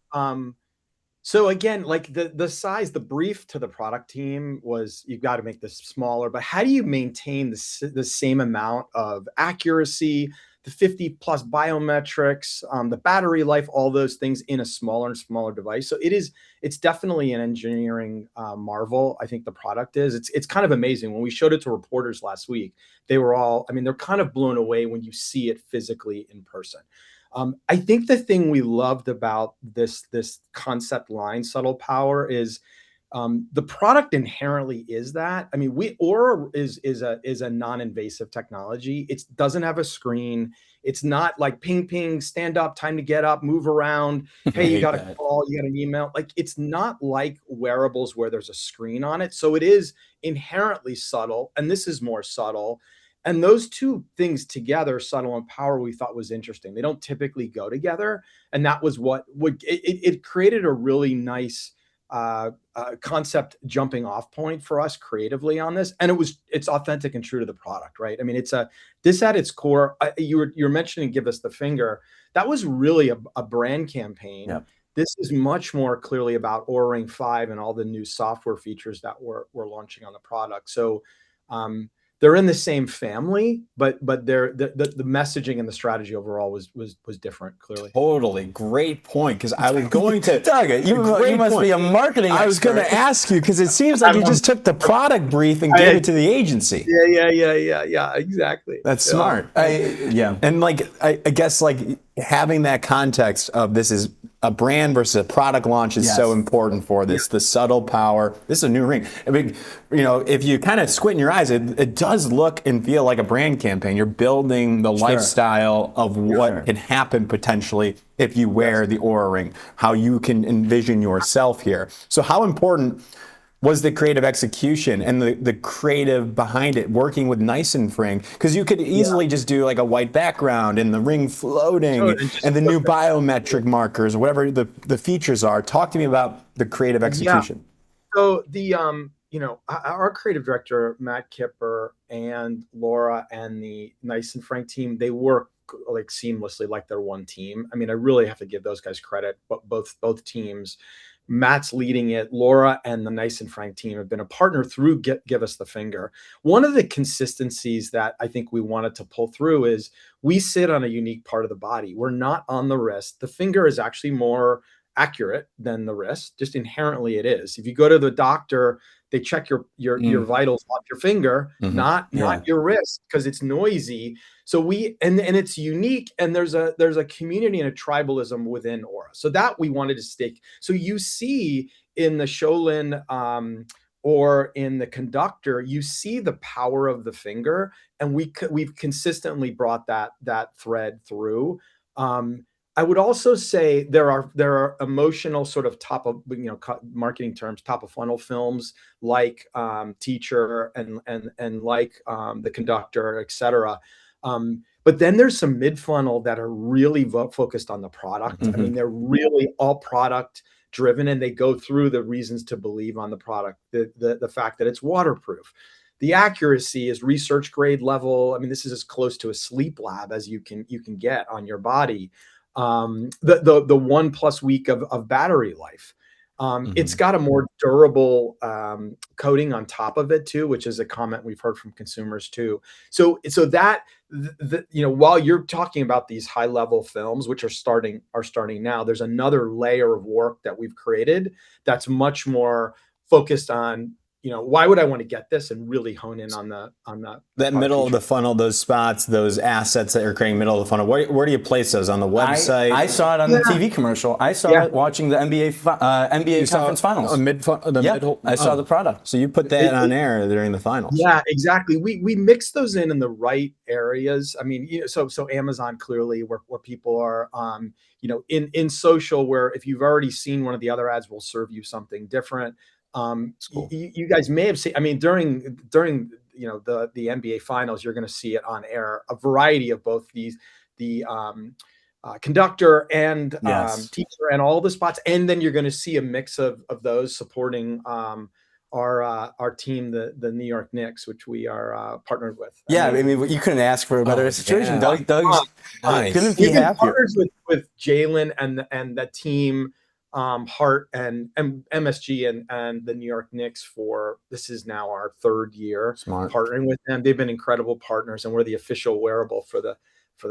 So again, like the size, the brief to the product team was, you've got to make this smaller, but how do you maintain the same amount of accuracy, the 50 plus biometrics, the battery life, all those things in a smaller and smaller device? So it's definitely an engineering marvel. I think the product is, it's kind of amazing. When we showed it to reporters last week, they were all, they're kind of blown away when you see it physically in person. I think the thing we loved about this concept line, subtle power, is the product inherently is that. Aura is a non-invasive technology. It doesn't have a screen. It's not like ping, ping, stand up, time to get up, move around. Hey, you got a call, you got an email. Like, it's not like wearables where there's a screen on it. So it is inherently subtle, and this is more subtle. And those two things together, subtle and power, we thought was interesting. They don't typically go together. And that was what it created a really nice concept jumping off point for us creatively on this. And it's authentic and true to the product, right? This at its core, you're mentioning Give Us the Finger. That was really a brand campaign. Yep. This is much more clearly about Oura Ring 5 and all the new software features that we're launching on the product. So, they're in the same family, but the messaging and the strategy overall was different, clearly. Totally. Great point. Because I was going to Doug, you must be a marketing expert. I was going to ask you, because it seems like you just took the product brief and gave it to the agency. Yeah, exactly. That's smart. And I guess having that context of this is a brand versus a product launch is so important for this. The subtle power. This is a new ring. If you kind of squint in your eyes, it does look and feel like a brand campaign. You're building the lifestyle of what can happen potentially if you wear the Oura Ring, how you can envision yourself here. So how important was the creative execution and the creative behind it, working with Ring? Because you could easily just do like a white background and the ring floating and the new biometric markers, or whatever the features are. Talk to me about the creative execution. So our creative director, Matt Kipper, and Laura and the Nice and Frank team, they work like seamlessly, like they're one team. I really have to give those guys credit, but both teams. Matt's leading it. Laura and the Nice and Frank team have been a partner through Give Us the Finger. One of the consistencies that I think we wanted to pull through is we sit on a unique part of the body. We're not on the wrist. The finger is actually more accurate than the wrist. Just inherently it is. If you go to the doctor, they check your vitals off your finger, not your wrist, because it's noisy. So and it's unique, and there's a community and a tribalism within Oura. So that we wanted to stake. So you see in the Shaolin or in the conductor, you see the power of the finger, and we've consistently brought that thread through. I would also say there are emotional sort of top of, marketing terms, top of funnel films like Teacher and like The Conductor, et cetera. But then there's some mid funnel that are really focused on the product. I mean, they're really all product driven, and they go through the reasons to believe on the product, the fact that it's waterproof. The accuracy is research grade level. I mean, this is as close to a sleep lab as you can get on your body. The 1+ week of battery life. It's got a more durable coating on top of it too, which is a comment we've heard from consumers too. So that while you're talking about these high level films, which are starting now, there's another layer of work that we've created that's much more focused on, why would I want to get this, and really hone in on that middle of the funnel, those spots, those assets that you're creating middle of the funnel. Where do you place those on the website? I saw it on the TV commercial. I saw it watching the NBA conference finals. I saw the product. So you put that on air during the finals. Yeah, exactly. We mix those in the right areas. I mean, so Amazon clearly where people are, in social, where if you've already seen one of the other ads, will serve you something different. Cool. You guys may have seen, I mean, during the NBA finals, you're going to see it on air, a variety of both the conductor and teacher and all the spots. And then you're going to see a mix of those supporting our team, the New York Knicks, which we are partnered with. I mean, you couldn't ask for a better situation. Doug couldn't be happier. Partners with Jalen and the team, Hart and MSG and the New York Knicks this is now our 3rd year partnering with them. They've been incredible partners, and we're the official wearable for the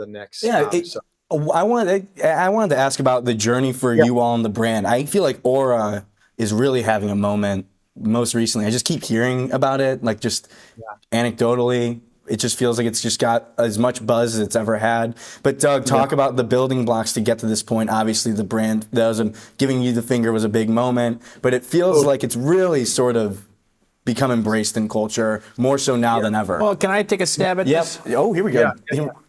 Knicks. I wanted to ask about the journey for you all in the brand. I feel like Aura is really having a moment most recently. I just keep hearing about it, like just anecdotally. It just feels like it's just got as much buzz as it's ever had. But Doug, talk about the building blocks to get to this point. Obviously, the brand giving you the finger was a big moment, but it feels like it's really sort of become embraced in culture more so now than ever. Well, can I take a stab at this? Oh, here we go.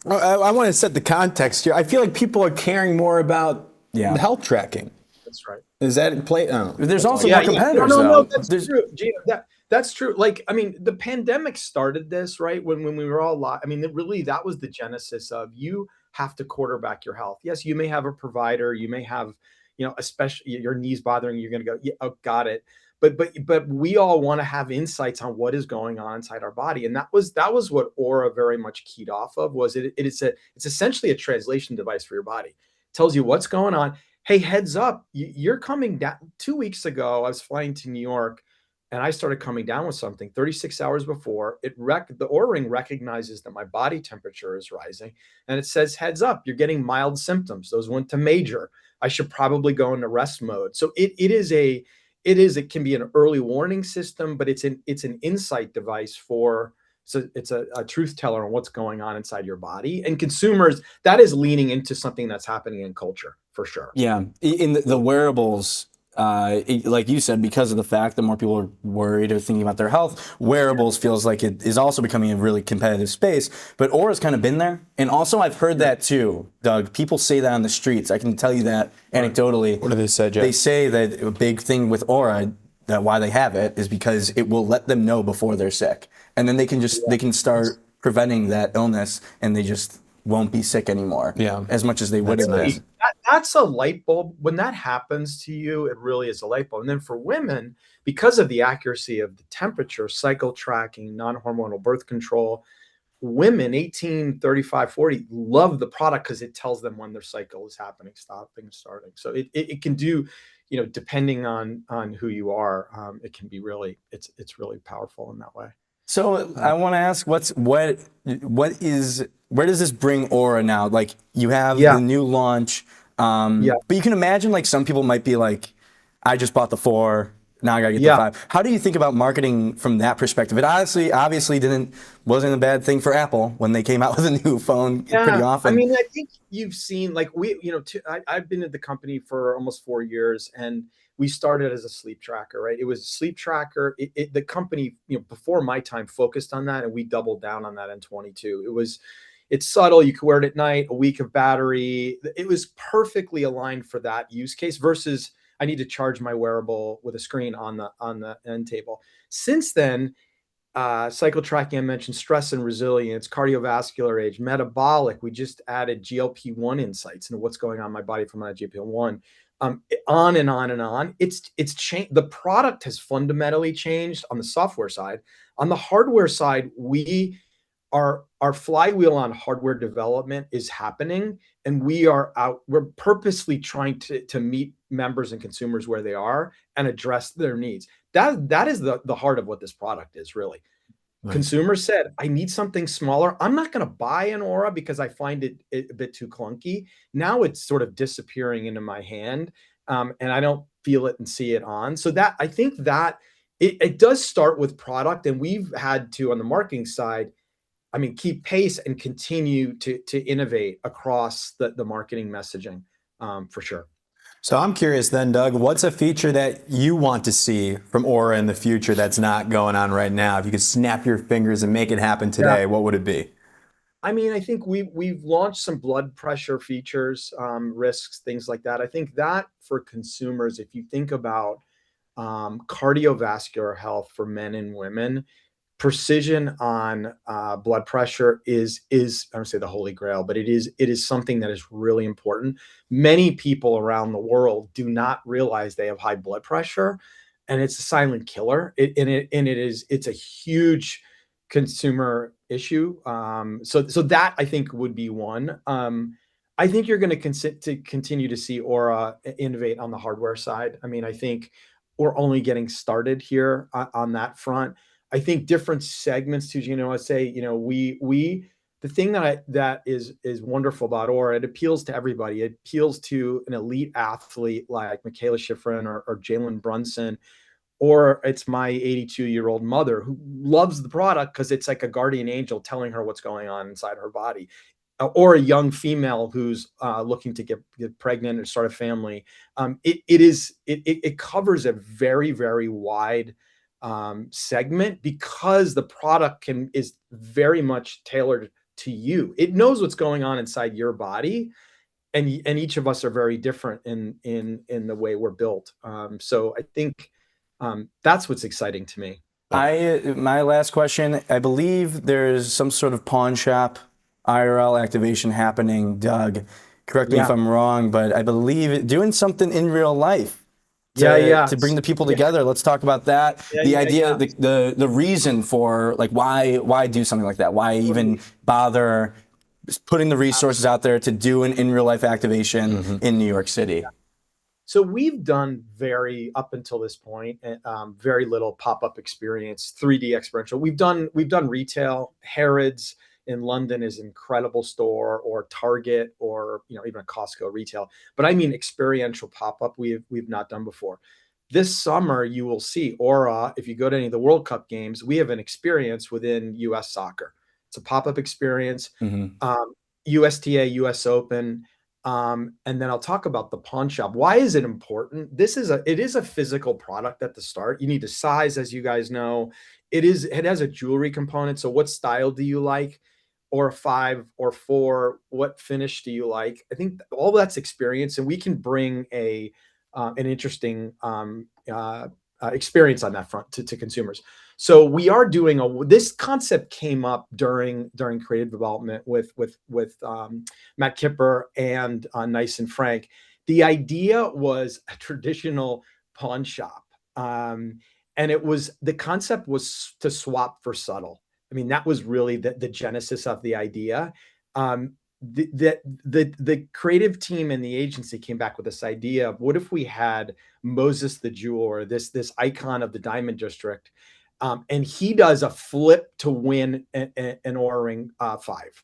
I want to set the context here. I feel like people are caring more about the health tracking. That's right. Is that in play? Oh. There's also more competitors. No, that's true. Gina, that's true. Like, I mean, the pandemic started this, right? When we were all I mean, really, that was the genesis of, you have to quarterback your health. Yes, you may have a provider, you may have, especially your knees bothering you, you're going to go, oh, got it. But we all want to have insights on what is going on inside our body. And that was what Aura very much keyed off of, was it's essentially a translation device for your body. It tells you what's going on. Hey, heads up, you're coming down. 2 weeks ago, I was flying to New York, and I started coming down with something 36 hours before. The Oura Ring recognizes that my body temperature is rising, and it says, heads up, you're getting mild symptoms. Those went to major. I should probably go into rest mode. So it can be an early warning system, but it's an insight device it's a truth teller on what's going on inside your body. And consumers, that is leaning into something that's happening in culture for sure. Yeah, in the wearables, like you said, because of the fact that more people are worried or thinking about their health, wearables feels like it is also becoming a really competitive space. But Aura's kind of been there. And also I've heard that too, Doug. People say that on the streets. I can tell you that anecdotally. What do they say, Jeff? They say that a big thing with Aura, that why they have it, is because it will let them know before they're sick. And then they can start preventing that illness, and they just won't be sick anymore as much as they would have been. That's a light bulb. When that happens to you, it really is a light bulb. And then for women, because of the accuracy of the temperature, cycle tracking, non-hormonal birth control, women 18, 35, 40 love the product because it tells them when their cycle is happening, stopping, starting. So it can do, depending on who you are, it can be really, it's really powerful in that way. So I want to ask, where does this bring Aura now? Like, you have the new launch, but you can imagine, like, some people might be like, I just bought the 4, now I gotta get the 5. How do you think about marketing from that perspective? It obviously wasn't a bad thing for Apple when they came out with a new phone pretty often. I mean, I think you've seen, like, I've been at the company for almost 4 years, and we started as a sleep tracker, right? It was a sleep tracker. The company, before my time, focused on that, and we doubled down on that in 22. It's subtle. You could wear it at night, a week of battery. It was perfectly aligned for that use case versus I need to charge my wearable with a screen on the end table. Since then, cycle tracking, I mentioned stress and resilience, cardiovascular age, metabolic. We just added GLP-1 insights into what's going on in my body from my GLP-1. On and on and on. It's changed. The product has fundamentally changed on the software side. On the hardware side, our flywheel on hardware development is happening, and we're purposely trying to meet members and consumers where they are and address their needs. That is the heart of what this product is, really. Nice. Consumers said, I need something smaller. I'm not going to buy an Aura because I find it a bit too clunky. Now it's sort of disappearing into my hand, and I don't feel it and see it on. So that, I think that it does start with product, and we've had to, on the marketing side, keep pace and continue to innovate across the marketing messaging, for sure. So I'm curious then, Doug, what's a feature that you want to see from Aura in the future that's not going on right now? If you could snap your fingers and make it happen today, what would it be? I think we've launched some blood pressure features, risks, things like that. I think that for consumers, if you think about cardiovascular health for men and women, precision on blood pressure is I don't say the holy grail, but it is something that is really important. Many people around the world do not realize they have high blood pressure, and it's a silent killer. It's a huge consumer issue. So that I think would be one. I think you're going to continue to see Aura innovate on the hardware side. I think we're only getting started here on that front. I think different segments too, I say, the thing that is wonderful about Aura, it appeals to everybody. It appeals to an elite athlete like Michaela Schifrin or Jalen Brunson, or it's my 82-year-old mother who loves the product because it's like a guardian angel telling her what's going on inside her body, or a young female who's looking to get pregnant or start a family. It covers a very, very wide segment because the product is very much tailored to you. It knows what's going on inside your body, and each of us are very different in the way we're built. So I think that's what's exciting to me. My last question, I believe there's some sort of pawn shop IRL activation happening, Doug. Correct me if I'm wrong, but I believe doing something in real life. To bring the people together. Let's talk about that. The idea, the reason for why do something like that? Why even bother putting the resources out there to do an in real life activation in New York City? So we've done up until this point, very little pop-up experience, 3D experiential. We've done retail. Harrods in London is an incredible store, or Target, or even a Costco retail. But I mean experiential pop-up we've not done before. This summer you will see Aura. If you go to any of the World Cup games, we have an experience within U.S. soccer. It's a pop-up experience. USTA, US Open. And then I'll talk about the pawn shop. Why is it important? It is a physical product at the start. You need to size, as you guys know. It has a jewelry component. So what style do you like? Or a 5 or 4, what finish do you like? I think all that's experience, and we can bring an interesting experience on that front to consumers. So we are doing this concept came up during creative development with Matt Kipper and Nice and Frank. The idea was a traditional pawn shop, and the concept was to swap for subtle. That was really the genesis of the idea. The creative team and the agency came back with this idea of, what if we had Moses the jeweler, this icon of the Diamond District, and he does a flip to win an Oura Ring 5.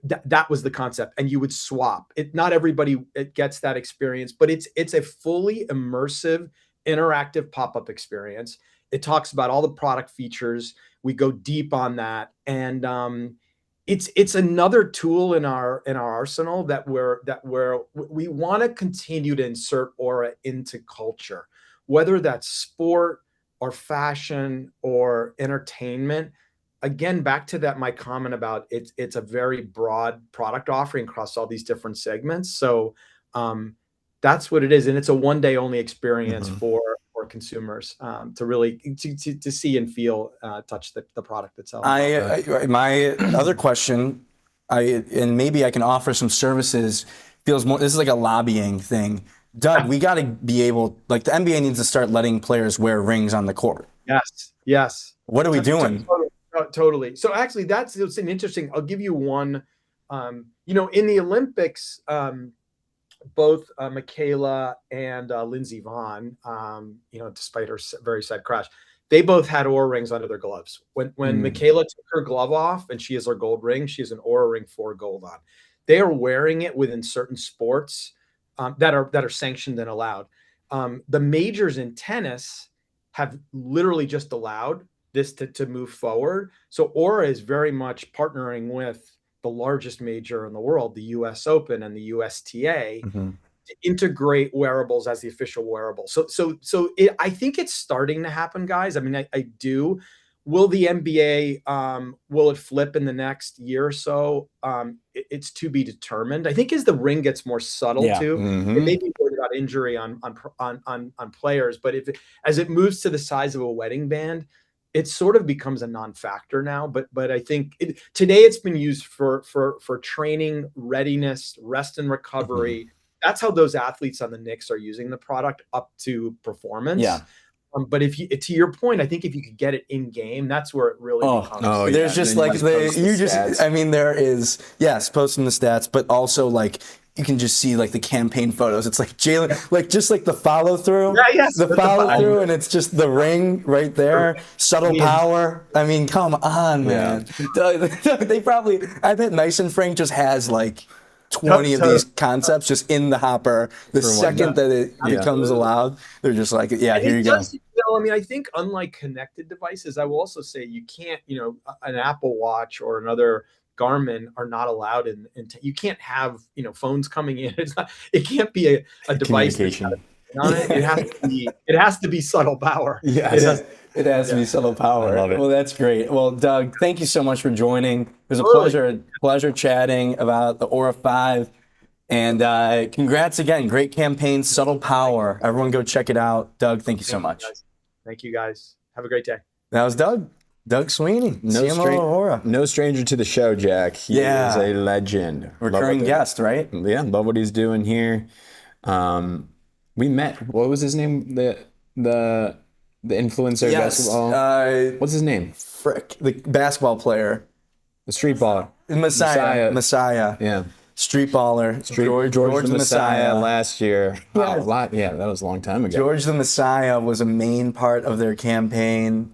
That was the concept, and you would swap. Not everybody gets that experience, but it's a fully immersive, interactive pop-up experience. It talks about all the product features. We go deep on that, and it's another tool in our arsenal that we want to continue to insert aura into culture, whether that's sport or fashion or entertainment. Again, back to that my comment about it's a very broad product offering across all these different segments. So that's what it is, and it's a one day only experience for consumers to really to see and feel, touch the product itself. My other question, and maybe I can offer some services. Feels more. This is like a lobbying thing. Doug, we got to be able, like the NBA needs to start letting players wear rings on the court. Yes. What are we doing? Totally. So actually, it's an interesting. I'll give you one. In the Olympics, both Michaela and Lindsey Vonn, despite her very sad crash, they both had Oura rings under their gloves. When Michaela took her glove off and she has her gold ring, she has an Oura ring for gold on. They are wearing it within certain sports that are sanctioned and allowed. The majors in tennis have literally just allowed this to move forward. So Oura is very much partnering with the largest major in the world, the US Open and the USTA, to integrate wearables as the official wearable. I think it's starting to happen, guys. I mean, I do. Will the NBA, will it flip in the next year or so? It's to be determined. I think as the ring gets more subtle too, it may be worried about injury on players, but as it moves to the size of a wedding band, it sort of becomes a non-factor now. But I think today it's been used for training, readiness, rest and recovery. That's how those athletes on the Knicks are using the product up to performance. Yeah. But to your point, I think if you could get it in game, that's where it really becomes. There's just like there is, yes, posting the stats, but also like you can just see like the campaign photos. It's like Jalen, like just like the follow through, the follow through, and it's just the ring right there. Subtle power. I mean, come on, man. They probably. I bet Nice and Frank just has like 20 of these concepts just in the hopper. The second that it becomes allowed, they're just like, here you go. I mean, I think unlike connected devices, I will also say you can't, an Apple Watch or another Garmin are not allowed you can't have, phones coming in. It can't be a device on it. It has to be subtle power. It has to be subtle power. I love it. Well, that's great. Well, Doug, thank you so much for joining. It was a pleasure chatting about the Oura 5. And congrats again. Great campaign, subtle power. Everyone go check it out. Doug, thank you so much. Thank you, guys. Have a great day. That was Doug. Doug Sweeney, CMO of Oura. No stranger to the show, Jack. He is a legend. Recurring guest, right? Yeah, love what he's doing here. We met. What was his name? The influencer basketball. What's his name? Frick, the basketball player. The street baller. Messiah. Yeah. Street baller. George the Messiah last year. Wow, that was a long time ago. George the Messiah was a main part of their campaign.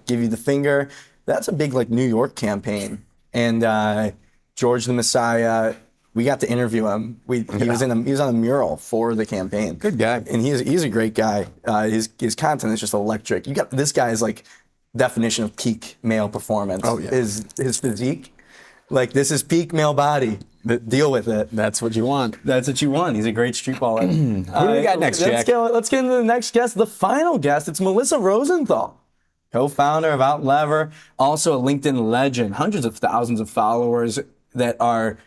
Give you the finger. That's a big like New York campaign. And George the Messiah, we got to interview him. He was on a mural for the campaign. Good guy. And he's a great guy. His content is just electric. You got this guy's like definition of peak male performance. Oh yeah. His physique. Like this is peak male body. Deal with it. That's what you want. That's what you want. He's a great street baller. Who do we got next, Jack? Let's get into the next guest, the final guest. It's Melissa Rosenthal, co-founder of Outlever, also a LinkedIn legend, hundreds of thousands of followers that are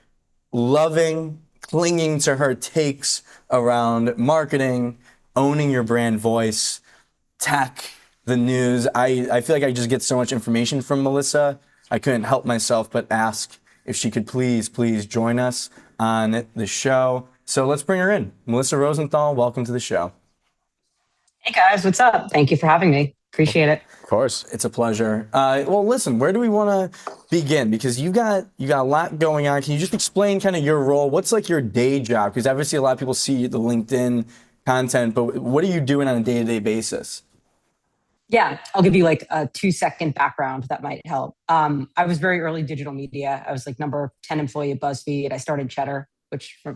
loving, clinging to her takes around marketing, owning your brand voice, tech, the news. I feel like I just get so much information from Melissa. I couldn't help myself but ask if she could please join us on the show. So let's bring her in. Melissa Rosenthal, welcome to the show. Hey guys, what's up? Thank you for having me. Appreciate it. Of course, it's a pleasure. Well, listen, where do we want to begin? Because you got a lot going on. Can you just explain kind of your role? What's like your day job? Because obviously a lot of people see the LinkedIn content, but what are you doing on a day-to-day basis? Yeah, I'll give you like a 2-second background that might help. I was very early digital media. I was like number 10 employee at BuzzFeed. I started Cheddar,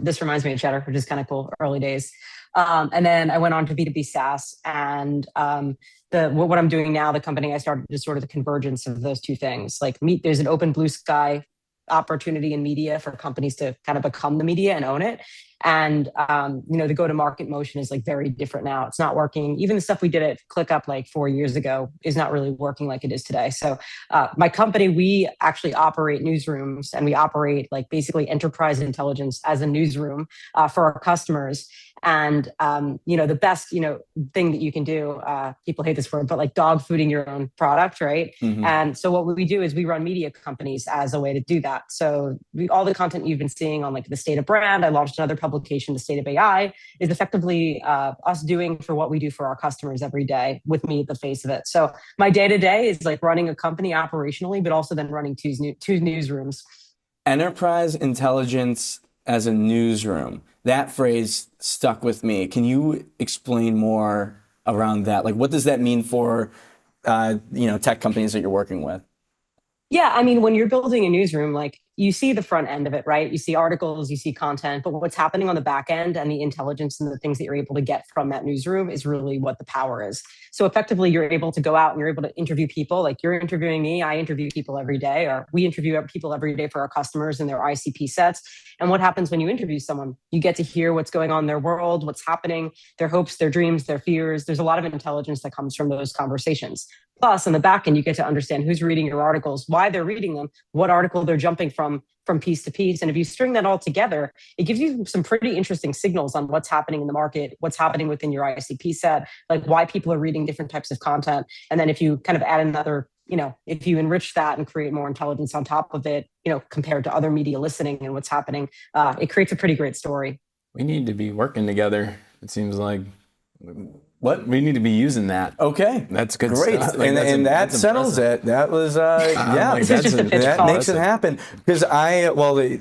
this reminds me of Cheddar, which is kind of cool, early days. And then I went on to B2B SaaS, and what I'm doing now, the company I started, is sort of the convergence of those two things. Like there's an open blue sky opportunity in media for companies to kind of become the media and own it. And, the go-to-market motion is like very different now. It's not working. Even the stuff we did at ClickUp like 4 years ago is not really working like it is today. So my company, we actually operate newsrooms, and we operate like basically enterprise intelligence as a newsroom for our customers. And, the best, thing that you can do, people hate this word, but like dog fooding your own product, right? Mhm. And so what we do is we run media companies as a way to do that. So all the content you've been seeing on like the state of brand, I launched another publication, the state of AI, is effectively us doing for what we do for our customers every day with me at the face of it. So my day-to-day is like running a company operationally, but also then running two newsrooms. Enterprise intelligence as a newsroom. That phrase stuck with me. Can you explain more around that? Like, what does that mean for, tech companies that you're working with? Yeah, I mean, when you're building a newsroom, like you see the front end of it, right? You see articles, you see content, but what's happening on the back end and the intelligence and the things that you're able to get from that newsroom is really what the power is. So effectively, you're able to go out and you're able to interview people. Like you're interviewing me, I interview people every day, or we interview people every day for our customers and their ICP sets. And what happens when you interview someone? You get to hear what's going on in their world, what's happening, their hopes, their dreams, their fears. There's a lot of intelligence that comes from those conversations. Plus, on the back end, you get to understand who's reading your articles, why they're reading them, what article they're jumping from piece to piece. And if you string that all together, it gives you some pretty interesting signals on what's happening in the market, what's happening within your ICP set, like why people are reading different types of content. And then if you kind of add another, if you enrich that and create more intelligence on top of it, compared to other media listening and what's happening, it creates a pretty great story. We need to be working together. It seems like we need to be using that. Okay, That's good great, stuff. Like, and that settles it. That was that makes it happen. Because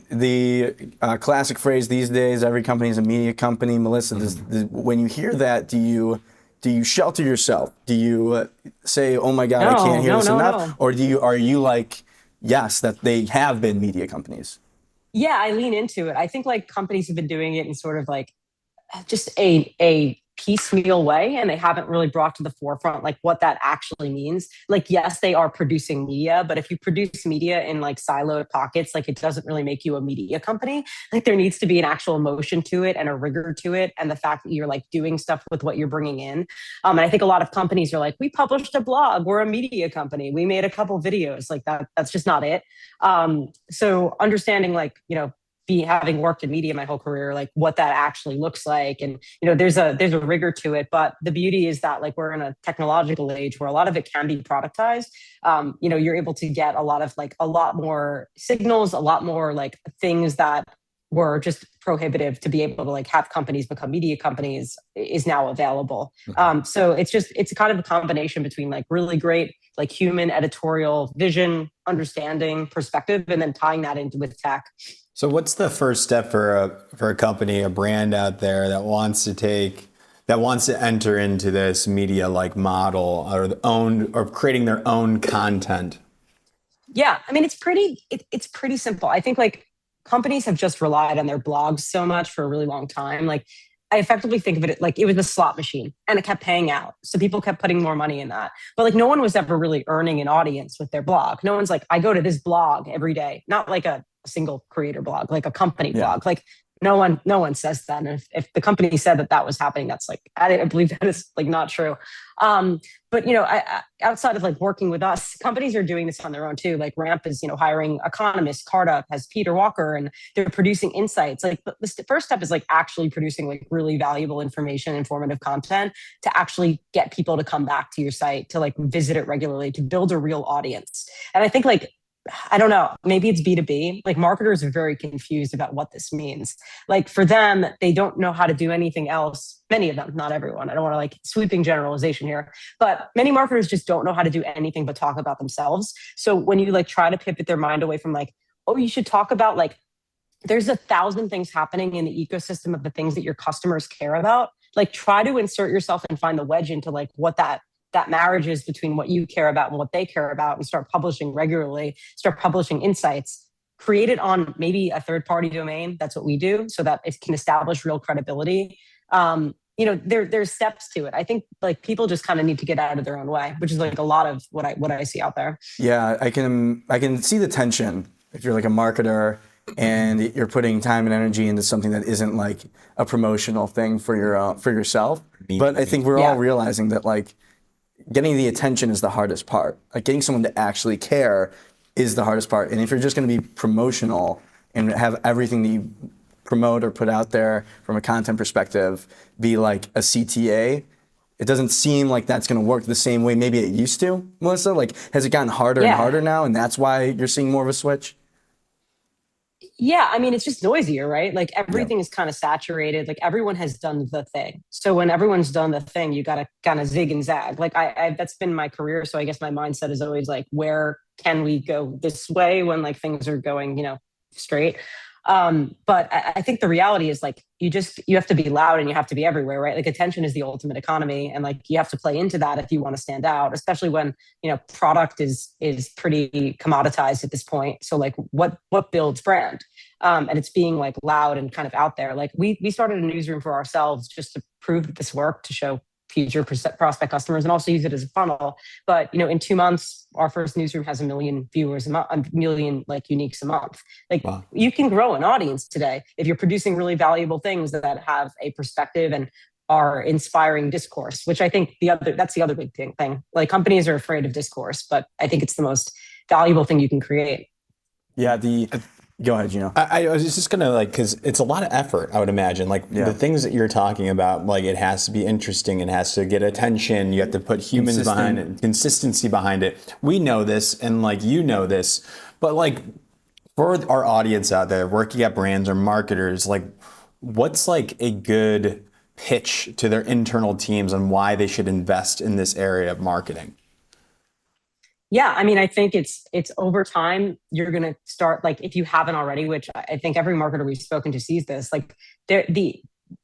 the classic phrase these days, every company is a media company. Melissa, when you hear that, do you shelter yourself? Do you say, "Oh my God, I can't hear this enough," or are you like, yes, that they have been media companies? Yeah, I lean into it. I think like companies have been doing it in sort of like just a piecemeal way, and they haven't really brought to the forefront like what that actually means. Like, yes, they are producing media, but if you produce media in like siloed pockets, like it doesn't really make you a media company. Like there needs to be an actual emotion to it and a rigor to it, and the fact that you're like doing stuff with what you're bringing in. And I think a lot of companies are like, we published a blog, we're a media company, we made a couple videos, like that's just not it. So understanding like, having worked in media my whole career, like what that actually looks like. And, there's a rigor to it, but the beauty is that like we're in a technological age where a lot of it can be productized. You're able to get a lot more signals, a lot more like things that were just prohibitive to be able to like have companies become media companies is now available. So it's kind of a combination between like really great, like human editorial vision, understanding, perspective, and then tying that into with tech. So what's the first step for a company, a brand out there that wants to enter into this media like model or creating their own content? Yeah, I mean, it's pretty simple. I think like companies have just relied on their blogs so much for a really long time. Like I effectively think of it like it was a slot machine and it kept paying out. So people kept putting more money in that. But like no one was ever really earning an audience with their blog. No one's like, I go to this blog every day, not like a single creator blog, like a company blog. Like no one says that. And if the company said that was happening, that's like, I believe that is like not true. But outside of like working with us, companies are doing this on their own too. Like Ramp is, hiring economists, Carta has Peter Walker, and they're producing insights. Like the first step is like actually producing like really valuable information, informative content to actually get people to come back to your site, to like visit it regularly, to build a real audience. And I think like, I don't know, maybe it's B2B. Like marketers are very confused about what this means. Like for them, they don't know how to do anything else. Many of them, not everyone. I don't want to like sweeping generalization here, but many marketers just don't know how to do anything but talk about themselves. So when you like try to pivot their mind away from like, oh, you should talk about like, there's 1,000 things happening in the ecosystem of the things that your customers care about. Like try to insert yourself and find the wedge into like what that marriage is between what you care about and what they care about, and start publishing regularly, start publishing insights, create it on maybe a third-party domain. That's what we do, so that it can establish real credibility. There's steps to it. I think like people just kind of need to get out of their own way, which is like a lot of what I see out there. Yeah, I can see the tension if you're like a marketer and you're putting time and energy into something that isn't like a promotional thing for yourself. But I think we're all realizing that like getting the attention is the hardest part. Like getting someone to actually care is the hardest part. And if you're just going to be promotional and have everything that you promote or put out there from a content perspective be like a CTA, it doesn't seem like that's going to work the same way maybe it used to, Melissa. Like, has it gotten harder and harder now, and that's why you're seeing more of a switch? Yeah, I mean, it's just noisier, right? Like everything is kind of saturated. Like everyone has done the thing. So when everyone's done the thing, you got to kind of zig and zag. Like I that's been my career. So I guess my mindset is always like, where can we go this way when like things are going, straight? But I think the reality is like, you have to be loud and you have to be everywhere, right? Like attention is the ultimate economy. And like, you have to play into that if you want to stand out, especially when, product is pretty commoditized at this point. So like what builds brand? And it's being like loud and kind of out there. Like we started a newsroom for ourselves just to prove that this worked, to show future prospect customers and also use it as a funnel. But, in 2 months, our first newsroom has 1 million viewers, a million like uniques a month. Like you can grow an audience today if you're producing really valuable things that have a perspective and are inspiring discourse, which I think that's the other big thing. Like companies are afraid of discourse, but I think it's the most valuable thing you can create. Yeah, go ahead, Gino. I was just gonna because it's a lot of effort, I would imagine. Like the things that you're talking about, like it has to be interesting, it has to get attention. You have to put humans behind it, consistency behind it. We know this, and like this, but like for our audience out there working at brands or marketers, like what's like a good pitch to their internal teams on why they should invest in this area of marketing? Yeah, I mean, I think it's over time, you're going to start, like, if you haven't already, which I think every marketer we've spoken to sees this, like the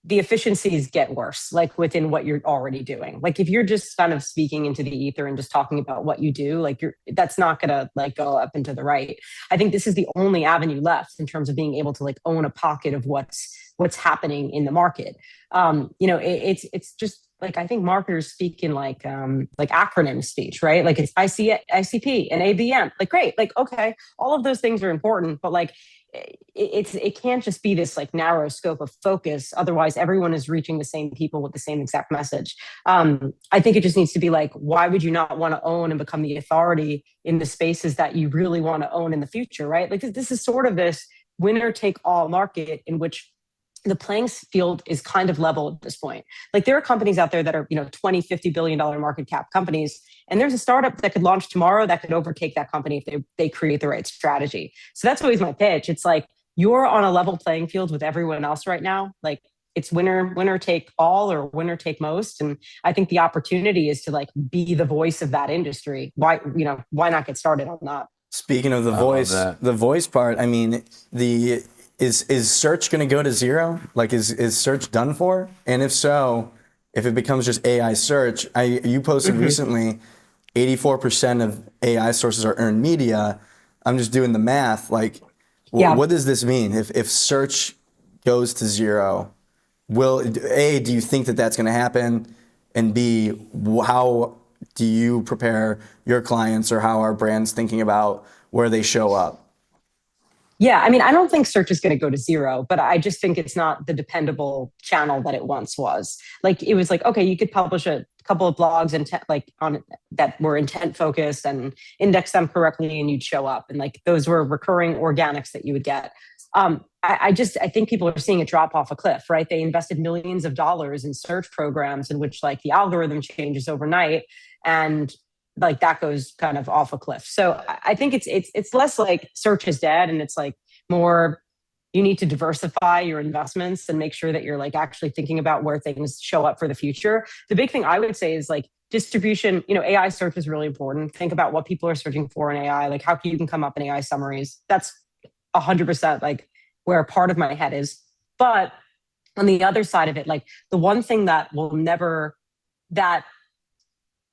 efficiencies get worse, like within what you're already doing. Like if you're just kind of speaking into the ether and just talking about what you do, like that's not going to like go up and to the right. I think this is the only avenue left in terms of being able to like own a pocket of what's happening in the market. It's just, like, I think marketers speak in like acronym speech, right? Like it's ICP and ABM. Like, great. Like, okay, all of those things are important, but like, it can't just be this like narrow scope of focus. Otherwise, everyone is reaching the same people with the same exact message. I think it just needs to be like, why would you not want to own and become the authority in the spaces that you really want to own in the future, right? Like this is sort of this winner take all market in which the playing field is kind of level at this point. Like there are companies out there that are, $20, $50 billion market cap companies. And there's a startup that could launch tomorrow that could overtake that company if they create the right strategy. So that's always my pitch. It's like, you're on a level playing field with everyone else right now. Like it's winner take all or winner take most. And I think the opportunity is to like be the voice of that industry. Why not get started on that? Speaking of the voice part, I mean, Is search going to go to zero? Like, is search done for? And if so, if it becomes just AI search, you posted recently, 84% of AI sources are earned media. I'm just doing the math. Like, what does this mean? If search goes to zero, do you think that that's going to happen? And B, how do you prepare your clients, or how are brands thinking about where they show up? Yeah, I mean, I don't think search is going to go to zero, but I just think it's not the dependable channel that it once was. Like it was like, okay, you could publish a couple of blogs on that were intent focused and index them correctly, and you'd show up, and like those were recurring organics that you would get. I think people are seeing it drop off a cliff, right? They invested millions of dollars in search programs in which like the algorithm changes overnight, and like that goes kind of off a cliff. So I think it's less like search is dead, and it's like more you need to diversify your investments and make sure that you're like actually thinking about where things show up for the future. The big thing I would say is like distribution. AI search is really important. Think about what people are searching for in AI, like how you can come up in AI summaries. That's 100% like where part of my head is. But on the other side of it, like the one thing that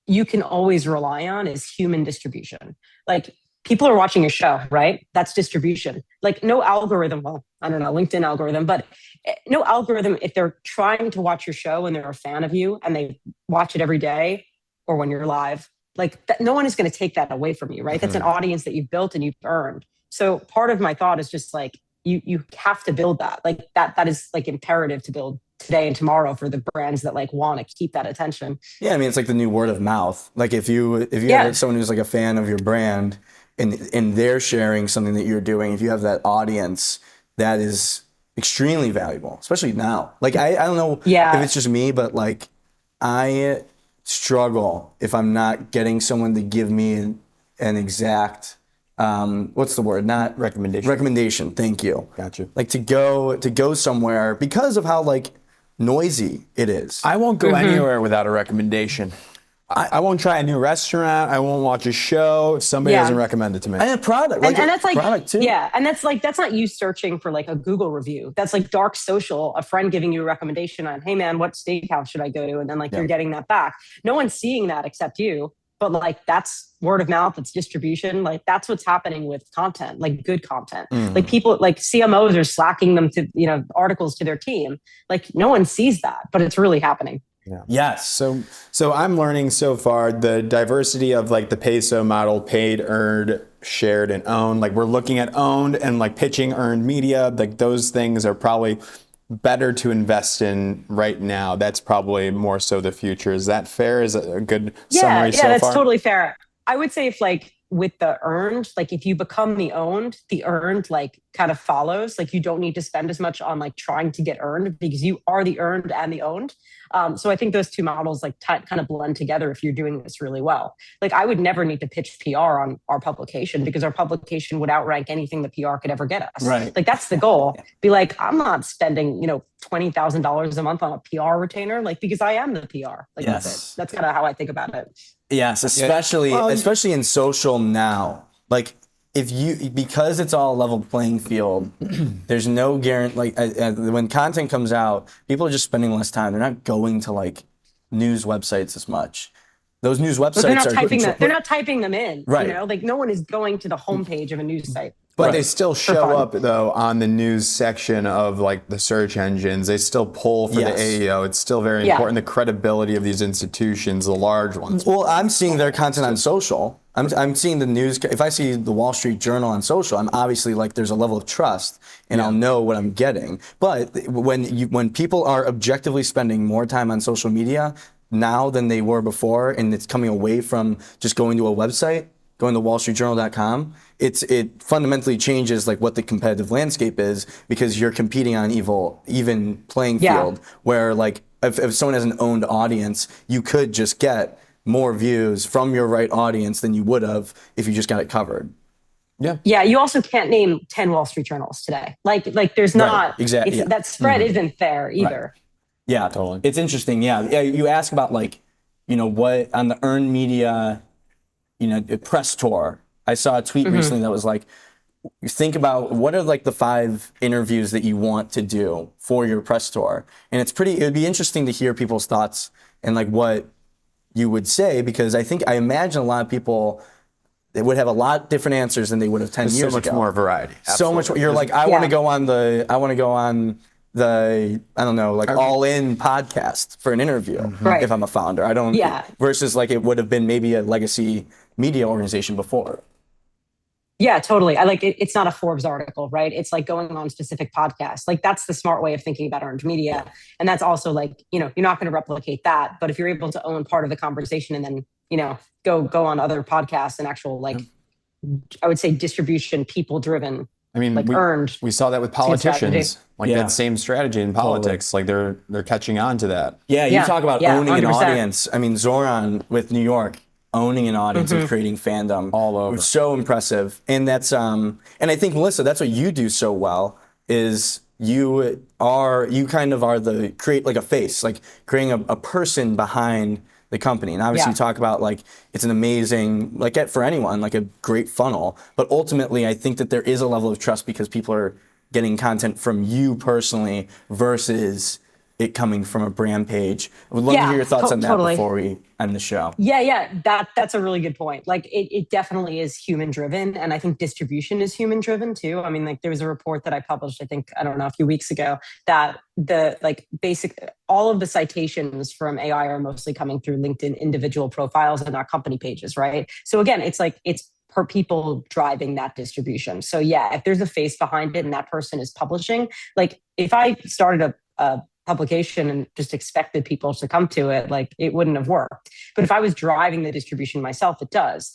you can always rely on is human distribution. Like people are watching your show, right? That's distribution. Like no algorithm, well, I don't know, LinkedIn algorithm, but no algorithm, if they're trying to watch your show and they're a fan of you and they watch it every day or when you're live, like no one is going to take that away from you, right? That's an audience that you've built and you've earned. So part of my thought is just like, you have to build that. Like that is like imperative to build today and tomorrow for the brands that like want to keep that attention. Yeah, I mean, it's like the new word of mouth. Like if you have someone who's like a fan of your brand and they're sharing something that you're doing, if you have that audience, that is extremely valuable, especially now. Like I don't know if it's just me, but like I struggle if I'm not getting someone to give me an exact what's the word? Not recommendation. Thank you. Gotcha. Like to go somewhere because of how like noisy it is. I won't go anywhere without a recommendation. I won't try a new restaurant. I won't watch a show if somebody doesn't recommend it to me. And a product, and that's like product too. Yeah, and that's not you searching for like a Google review. That's like dark social, a friend giving you a recommendation on, hey man, what steakhouse should I go to? And then like you're getting that back. No one's seeing that except you. But like that's word of mouth, it's distribution. Like that's what's happening with content, like good content. Like people, like CMOs are slacking them to, articles to their team. Like no one sees that, but it's really happening. Yeah. Yes. So I'm learning so far the diversity of like the peso model, paid, earned, shared, and owned. Like we're looking at owned and like pitching earned media. Like those things are probably better to invest in right now. That's probably more so the future. Is that fair? Is it a good summary so far? Yeah, that's totally fair. I would say if like with the earned, like if you become the earned like kind of follows. Like you don't need to spend as much on like trying to get earned because you are the earned and the owned. So I think those two models like kind of blend together if you're doing this really well. Like I would never need to pitch PR on our publication because our publication would outrank anything the PR could ever get us. Right. Like that's the goal. Be like, I'm not spending, $20,000 a month on a PR retainer, like because I am the PR. Like that's it. That's kind of how I think about it. Yes, especially in social now. Like because it's all a level playing field, there's no guarantee. Like when content comes out, people are just spending less time. They're not going to like news websites as much. Those news websites they're not typing them in. Right. Like no one is going to the homepage of a news site. But they still show up though on the news section of like the search engines. They still pull for the AEO. It's still very important. The credibility of these institutions, the large ones. Well, I'm seeing their content on social. I'm seeing the news. If I see the Wall Street Journal on social, I'm obviously like there's a level of trust, and I'll know what I'm getting. But when people are objectively spending more time on social media now than they were before, and it's coming away from just going to a website, going to wallstreetjournal.com, it fundamentally changes like what the competitive landscape is because you're competing on even playing field where like if someone has an owned audience, you could just get more views from your right audience than you would have if you just got it covered. Yeah. Yeah. You also can't name 10 Wall Street Journals today. Like there's not exactly. That spread isn't there either. Right. Yeah, totally. It's interesting. Yeah. You ask about like, what on the earned media, press tour. I saw a tweet recently that was like, think about what are like the 5 interviews that you want to do for your press tour. And it would be interesting to hear people's thoughts and like what you would say, because I imagine a lot of people, they would have a lot different answers than they would have 10 years ago. So much more variety. Absolutely. So much. You're like, I want to go on the I don't know, like All In podcast for an interview if I'm a founder. I don't, versus like it would have been maybe a legacy media organization before. Yeah, totally. I like it. It's not a Forbes article, right? It's like going on specific podcasts. Like that's the smart way of thinking about earned media. And that's also like, you're not going to replicate that. But if you're able to own part of the conversation and then, go on other podcasts and actual like, I would say distribution, people driven. I mean, like earned. We saw that with politicians, like that same strategy in politics. Totally. Like they're catching on to that. Yeah, you talk about owning 100%. An audience. I mean, Zoran with New York, owning an audience and creating fandom all over. It's so impressive. And that's and I think, Melissa, that's what you do so well is you kind of are create like a face, like creating a person behind the company. And obviously you talk about like it's an amazing, like for anyone, like a great funnel. But ultimately I think that there is a level of trust because people are getting content from you personally versus it coming from a brand page. I would love to hear your thoughts on that before we end the show. Yeah. That's a really good point. Like it definitely is human driven. And I think distribution is human driven too. I mean, like there was a report that I published, a few weeks ago that all of the citations from AI are mostly coming through LinkedIn individual profiles and not company pages, right? So again, it's per people driving that distribution. So yeah, if there's a face behind it and that person is publishing, like if I started a publication and just expected people to come to it, like it wouldn't have worked. But if I was driving the distribution myself, it does.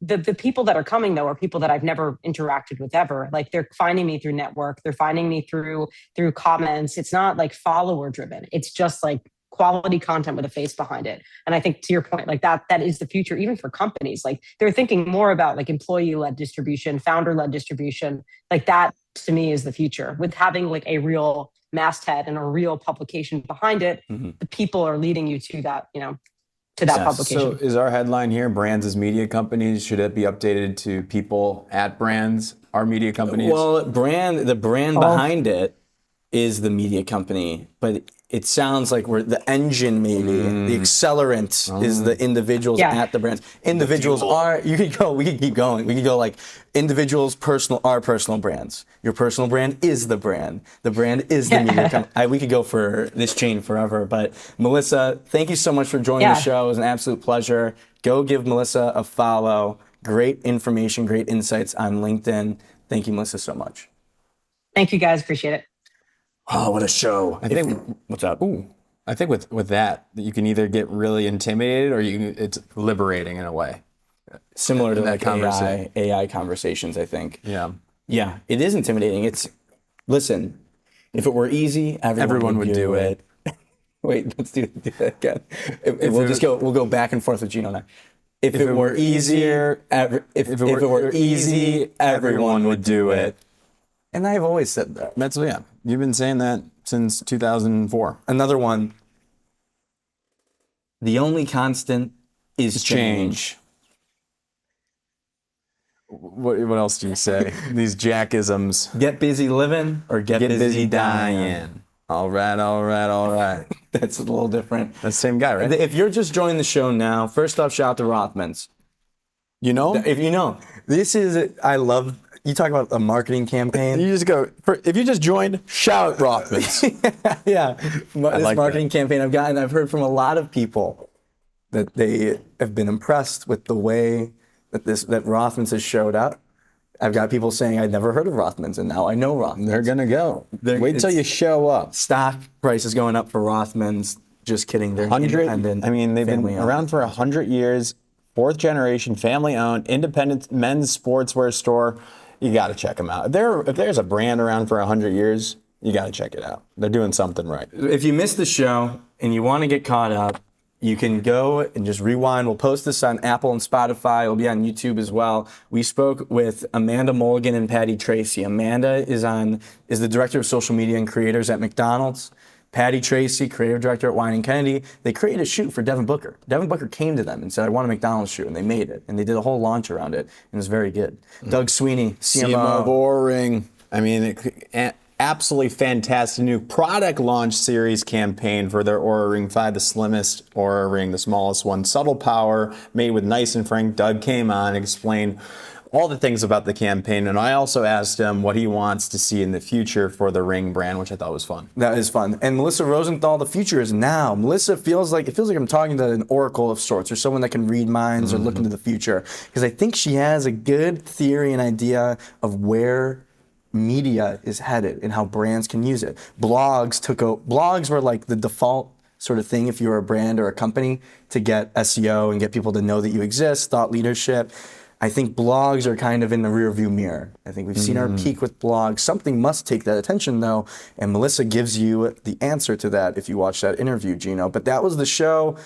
The people that are coming though are people that I've never interacted with ever. Like they're finding me through network, they're finding me through comments. It's not like follower driven. It's just like quality content with a face behind it. And I think to your point, like that is the future, even for companies. Like they're thinking more about like employee-led distribution, founder-led distribution. Like that to me is the future. With having like a real masthead and a real publication behind it, the people are leading you to that, to that publication. So is our headline here, brands as media companies, should it be updated to people at brands are media companies? Well, the brand behind it is the media company, but it sounds like we're the engine, maybe the accelerant is the individuals at the brands. Individuals are, we could keep going. We could go like individuals, our personal brands. Your personal brand is the brand. The brand is the media company. We could go for this chain forever, but Melissa, thank you so much for joining the show. It was an absolute pleasure. Go give Melissa a follow. Great information, great insights on LinkedIn. Thank you, Melissa, so much. Thank you guys, appreciate it. Oh, what a show. I think what's up? I think with that, you can either get really intimidated or it's liberating in a way. Similar to that like AI conversations, I think. Yeah. Yeah, it is intimidating. Listen, if it were easy, everyone would do it. Wait, let's do that again. We'll go back and forth with Gino now. If it were easier, if it were easy, everyone would do it. And I've always said that. That's, yeah. You've been saying that since 2004. Another one. The only constant is change. What else do you say? These jackisms. Get busy living or get busy dying. All right. That's a little different. That's the same guy, right? If you're just joining the show now, first off, shout out to Rothmans. You know? If you know, I love, you talk about a marketing campaign. You just go, if you just joined, shout Rothmans. Yeah. This marketing campaign I've heard from a lot of people that they have been impressed with the way that Rothmans has showed up. I've got people saying I'd never heard of Rothmans, and now I know Rothmans. They're gonna go. Wait till you show up. Stock price is going up for Rothmans. Just kidding. They're independent. I mean, they've been around for 100 years. 4th generation, family-owned, independent men's sportswear store. You got to check them out. If there's a brand around for 100 years, you got to check it out. They're doing something right. If you missed the show and you want to get caught up, you can go and just rewind. We'll post this on Apple and Spotify. It'll be on YouTube as well. We spoke with Amanda Mulligan and Patty Tracy. Amanda is the director of social media and creators at McDonald's. Patty Tracy, creative director at Li-Ning Kennedy, they created a shoot for Devin Booker. Devin Booker came to them and said, I want a McDonald's shoot, and they made it. And they did a whole launch around it, and it was very good. Doug Sweeney, CMO. Boring. I mean, absolutely fantastic new product launch series campaign for their Oura Ring 5, the slimmest Oura Ring, the smallest one. Subtle power, made with nice and frank. Doug came on, explained all the things about the campaign, and I also asked him what he wants to see in the future for the Ring brand, which I thought was fun. That is fun. And Melissa Rosenthal, the future is now. Melissa feels like I'm talking to an oracle of sorts, or someone that can read minds or look into the future, because I think she has a good theory and idea of where media is headed and how brands can use it. Blogs were like the default sort of thing if you were a brand or a company to get SEO and get people to know that you exist, thought leadership. I think blogs are kind of in the rearview mirror. I think we've seen our peak with blogs. Something must take that attention though, and Melissa gives you the answer to that if you watch that interview, Gino. But that was the show.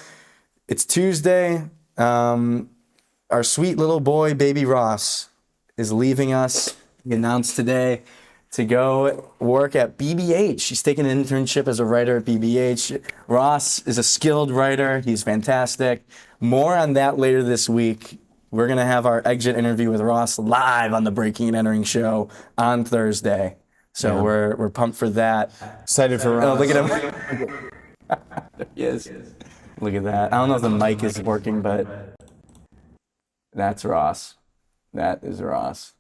It's Tuesday. Our sweet little boy, baby Ross, is leaving us. He announced today to go work at BBH. He's taking an internship as a writer at BBH. Ross is a skilled writer. He's fantastic. More on that later this week. We're going to have our exit interview with Ross live on the Breaking and Entering show on Thursday. So we're pumped for that. Excited for Ross. Oh, look at him. There he is. Look at that. I don't know if the mic is working, but that's Ross. That is Ross.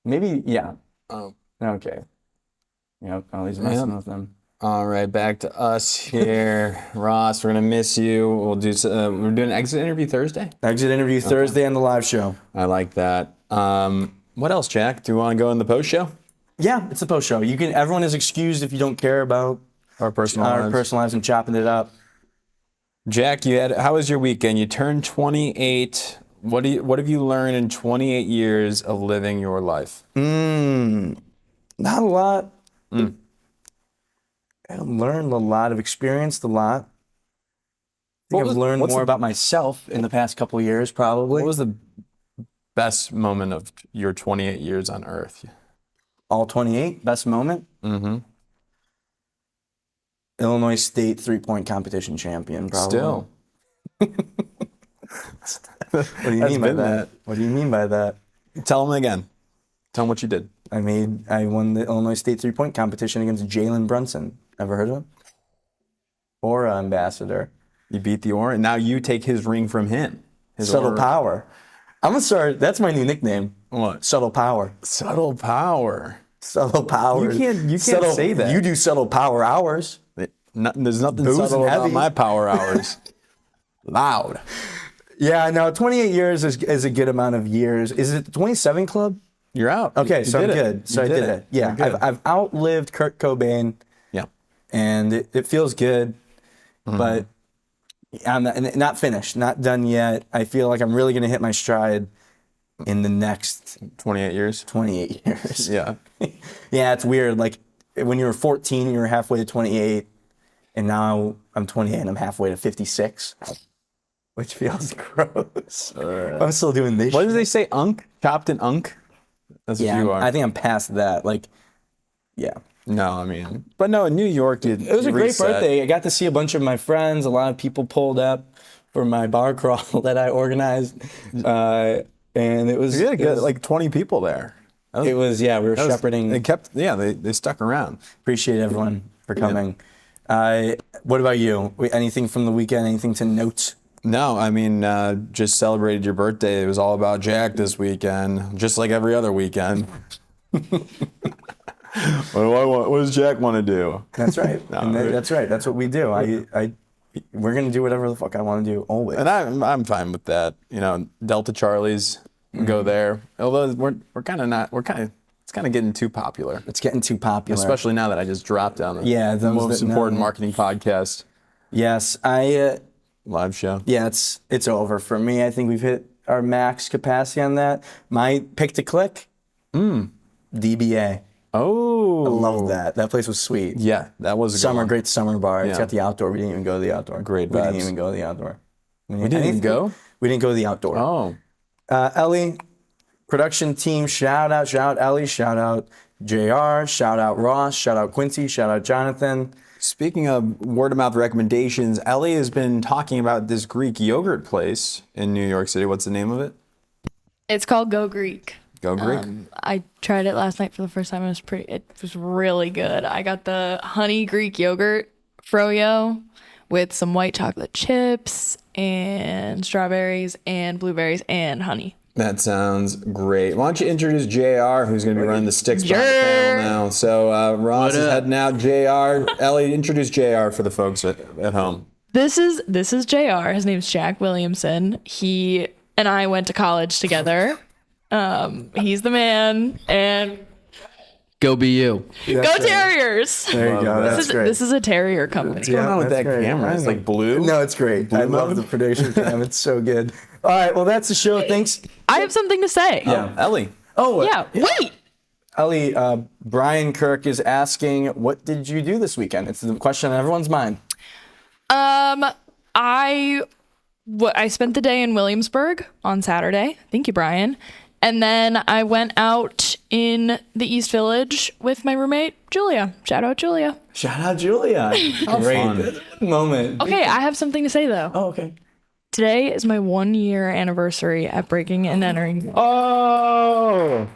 Maybe, yeah. Oh. Okay. Yep. Oh, he's messing with them. All right, back to us here. Ross, we're going to miss you. We're doing an exit interview Thursday? Exit interview Thursday on the live show. I like that. What else, Jack? Do you want to go in the post show? Yeah, it's the post show. Everyone is excused if you don't care about Our personal lives and chopping it up. Jack, how was your weekend? You turned 28. What have you learned in 28 years of living your life? Not a lot. I've learned a lot. I've experienced a lot. I think I've learned more about myself in the past couple of years, probably. What was the best moment of your 28 years on Earth? All 28, best moment? Mm-hmm. Illinois State 3-point competition champion, probably. Still. What do you mean by that? What do you mean by that? Tell them again. Tell them what you did. I won the Illinois State 3-point competition against Jalen Brunson. Ever heard of him? Aura ambassador. You beat the Aura, and now you take his ring from him. His Subtle Aura. Power. I'm gonna start. That's my new nickname. What? Subtle Power. Subtle Power. Subtle Power. You can't say that. You do subtle power hours. There's nothing Booze subtle and about heavy. my power hours. Loud. Yeah, no, 28 years is a good amount of years. Is it the 27 Club? You're out. Okay, You so I'm did it. good. So You I did it. Yeah, You're good. I've outlived Kurt Cobain, Yeah. and it feels good, but I'm not finished, not done yet. I feel like I'm really going to hit my stride in the next 28 years. 28 years. Yeah. Yeah, it's weird. Like when you were 14, you were halfway to 28, and now I'm 28 and I'm halfway to 56, which feels gross. I'm still doing this. What shit. did they say? Unk? Chopped and unk? That's Yeah, what you are. I think I'm past that. Like, yeah. No, I mean, but no, in New York, dude. It was a great birthday. I got to see a bunch of my friends. A lot of people pulled up for my bar crawl that I organized, and it was. You had like 20 people there. It was, yeah. We were shepherding. They stuck around. Appreciate everyone for coming. What about you? Anything from the weekend? Anything to note? No, I mean, just celebrated your birthday. It was all about Jack this weekend, just like every other weekend. What does Jack want to do? That's right. That's right. That's what we do. We're gonna do whatever the fuck I want to do always. And I'm fine with that. You know, Delta Charlie's go there. Although we're kind of it's kind of getting too popular. It's getting too popular, Especially now that I just dropped on the those most that important know. marketing podcast Yes, live show. Yeah, it's over for me. I think we've hit our max capacity on that. My pick to click, DBA. Oh, I love that. That place was sweet. Yeah, that was a good one. Great summer bar. It's Yeah. got the outdoor. We didn't even go to the outdoor. Great We didn't vibes. even go to the outdoor. We didn't even go? We didn't go to the outdoor. Oh, Ellie, production team, shout out Ellie, shout out JR, shout out Ross, shout out Quincy, shout out Jonathan. speaking of word of mouth recommendations, Ellie has been talking about this Greek yogurt place in New York City. What's the name of it? It's called Go Greek. Go Greek. I tried it last night for the first time. It was really good. I got the honey Greek yogurt froyo with some white chocolate chips and strawberries and blueberries and honey. That sounds great. Why don't you introduce JR, who's going to be running the sticks behind the panel now. So Ross is heading out. JR, Ellie, introduce JR for the folks at home. This is JR. His name's Jack Williamson. He and I went to college together. He's the man, and Go be you. go Terriers. There you go. That's great. This is a terrier company. What's going on with that's that great. camera? It's like blue. No, it's great. I love the production cam. It's so good. All right, well, that's the show. Thanks. I have something to say. Yeah, Ellie. Oh, Yeah. Wait. Ellie, Brian Kirk is asking, what did you do this weekend? It's the question on everyone's mind. I spent the day in Williamsburg on Saturday. Thank you, Brian. And then I went out in the East Village with my roommate, Julia. Shout out, Julia. Shout out, Julia. Great moment. Okay, I have something to say, though. Oh, okay. Today is my 1-year anniversary at Breaking and Entering. Oh,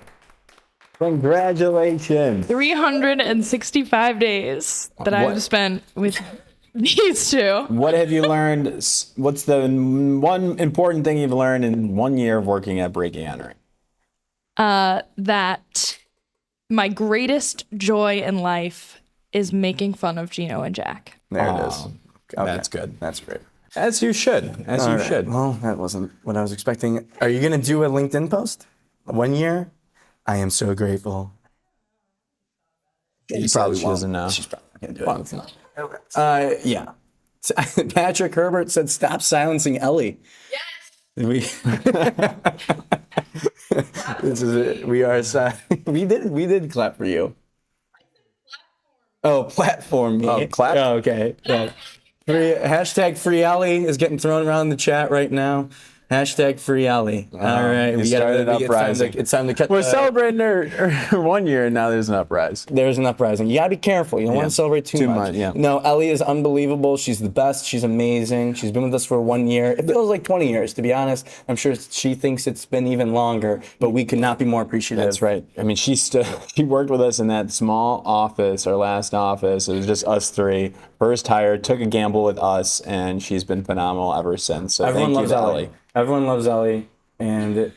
congratulations. 365 days that I've spent with these two. What have you learned? What's the one important thing you've learned in 1 year of working at Breaking and Entering? That my greatest joy in life is making fun of Gino and Jack. There it is. Okay. That's good. That's great. As you should. As you All right. should. Well, that wasn't what I was expecting. Are you going to do a LinkedIn post? 1 year? I am so grateful. She probably doesn't know. She's probably going to do it. Yeah. Patrick Herbert said, "Stop silencing Ellie." Yes. We are. We did clap for you. Oh, platform me. Oh, clap? Oh, okay. Yeah. Hashtag free Ellie is getting thrown around the chat right now. Hashtag free Ellie. All right. You started uprising. It's time to cut. We're celebrating her 1 year, and now there's an uprising. There's an uprising. You gotta be careful. You don't want to celebrate too much. Yeah. No, Ellie is unbelievable. She's the best. She's amazing. She's been with us for 1 year. It feels like 20 years, to be honest. I'm sure she thinks it's been even longer, but we could not be more appreciative. That's right. I mean, she worked with us in that small office, our last office. It was just us three. First hire, took a gamble with us, and she's been phenomenal ever since. So Everyone thank loves you to Ellie. Everyone loves Ellie, and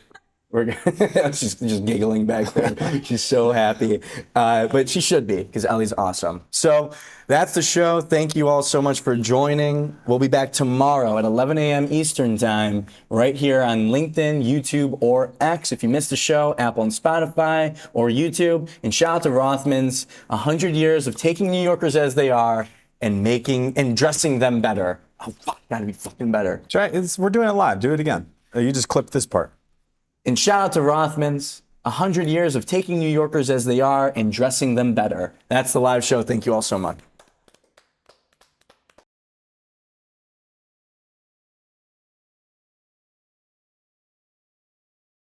we're she's just giggling back there. She's so happy, but she should be because Ellie's awesome. So that's the show. Thank you all so much for joining. We'll be back tomorrow at 11 a.m. Eastern time, right here on LinkedIn, YouTube, or X. If you missed the show, Apple and Spotify, or YouTube. And shout out to Rothmans, 100 years of taking New Yorkers as they are and dressing them better. Oh, fuck, gotta be fucking better. Try. We're doing it live. Do it again. You just clipped this part. And shout out to Rothmans, 100 years of taking New Yorkers as they are and dressing them better. That's the live show. Thank you all so much.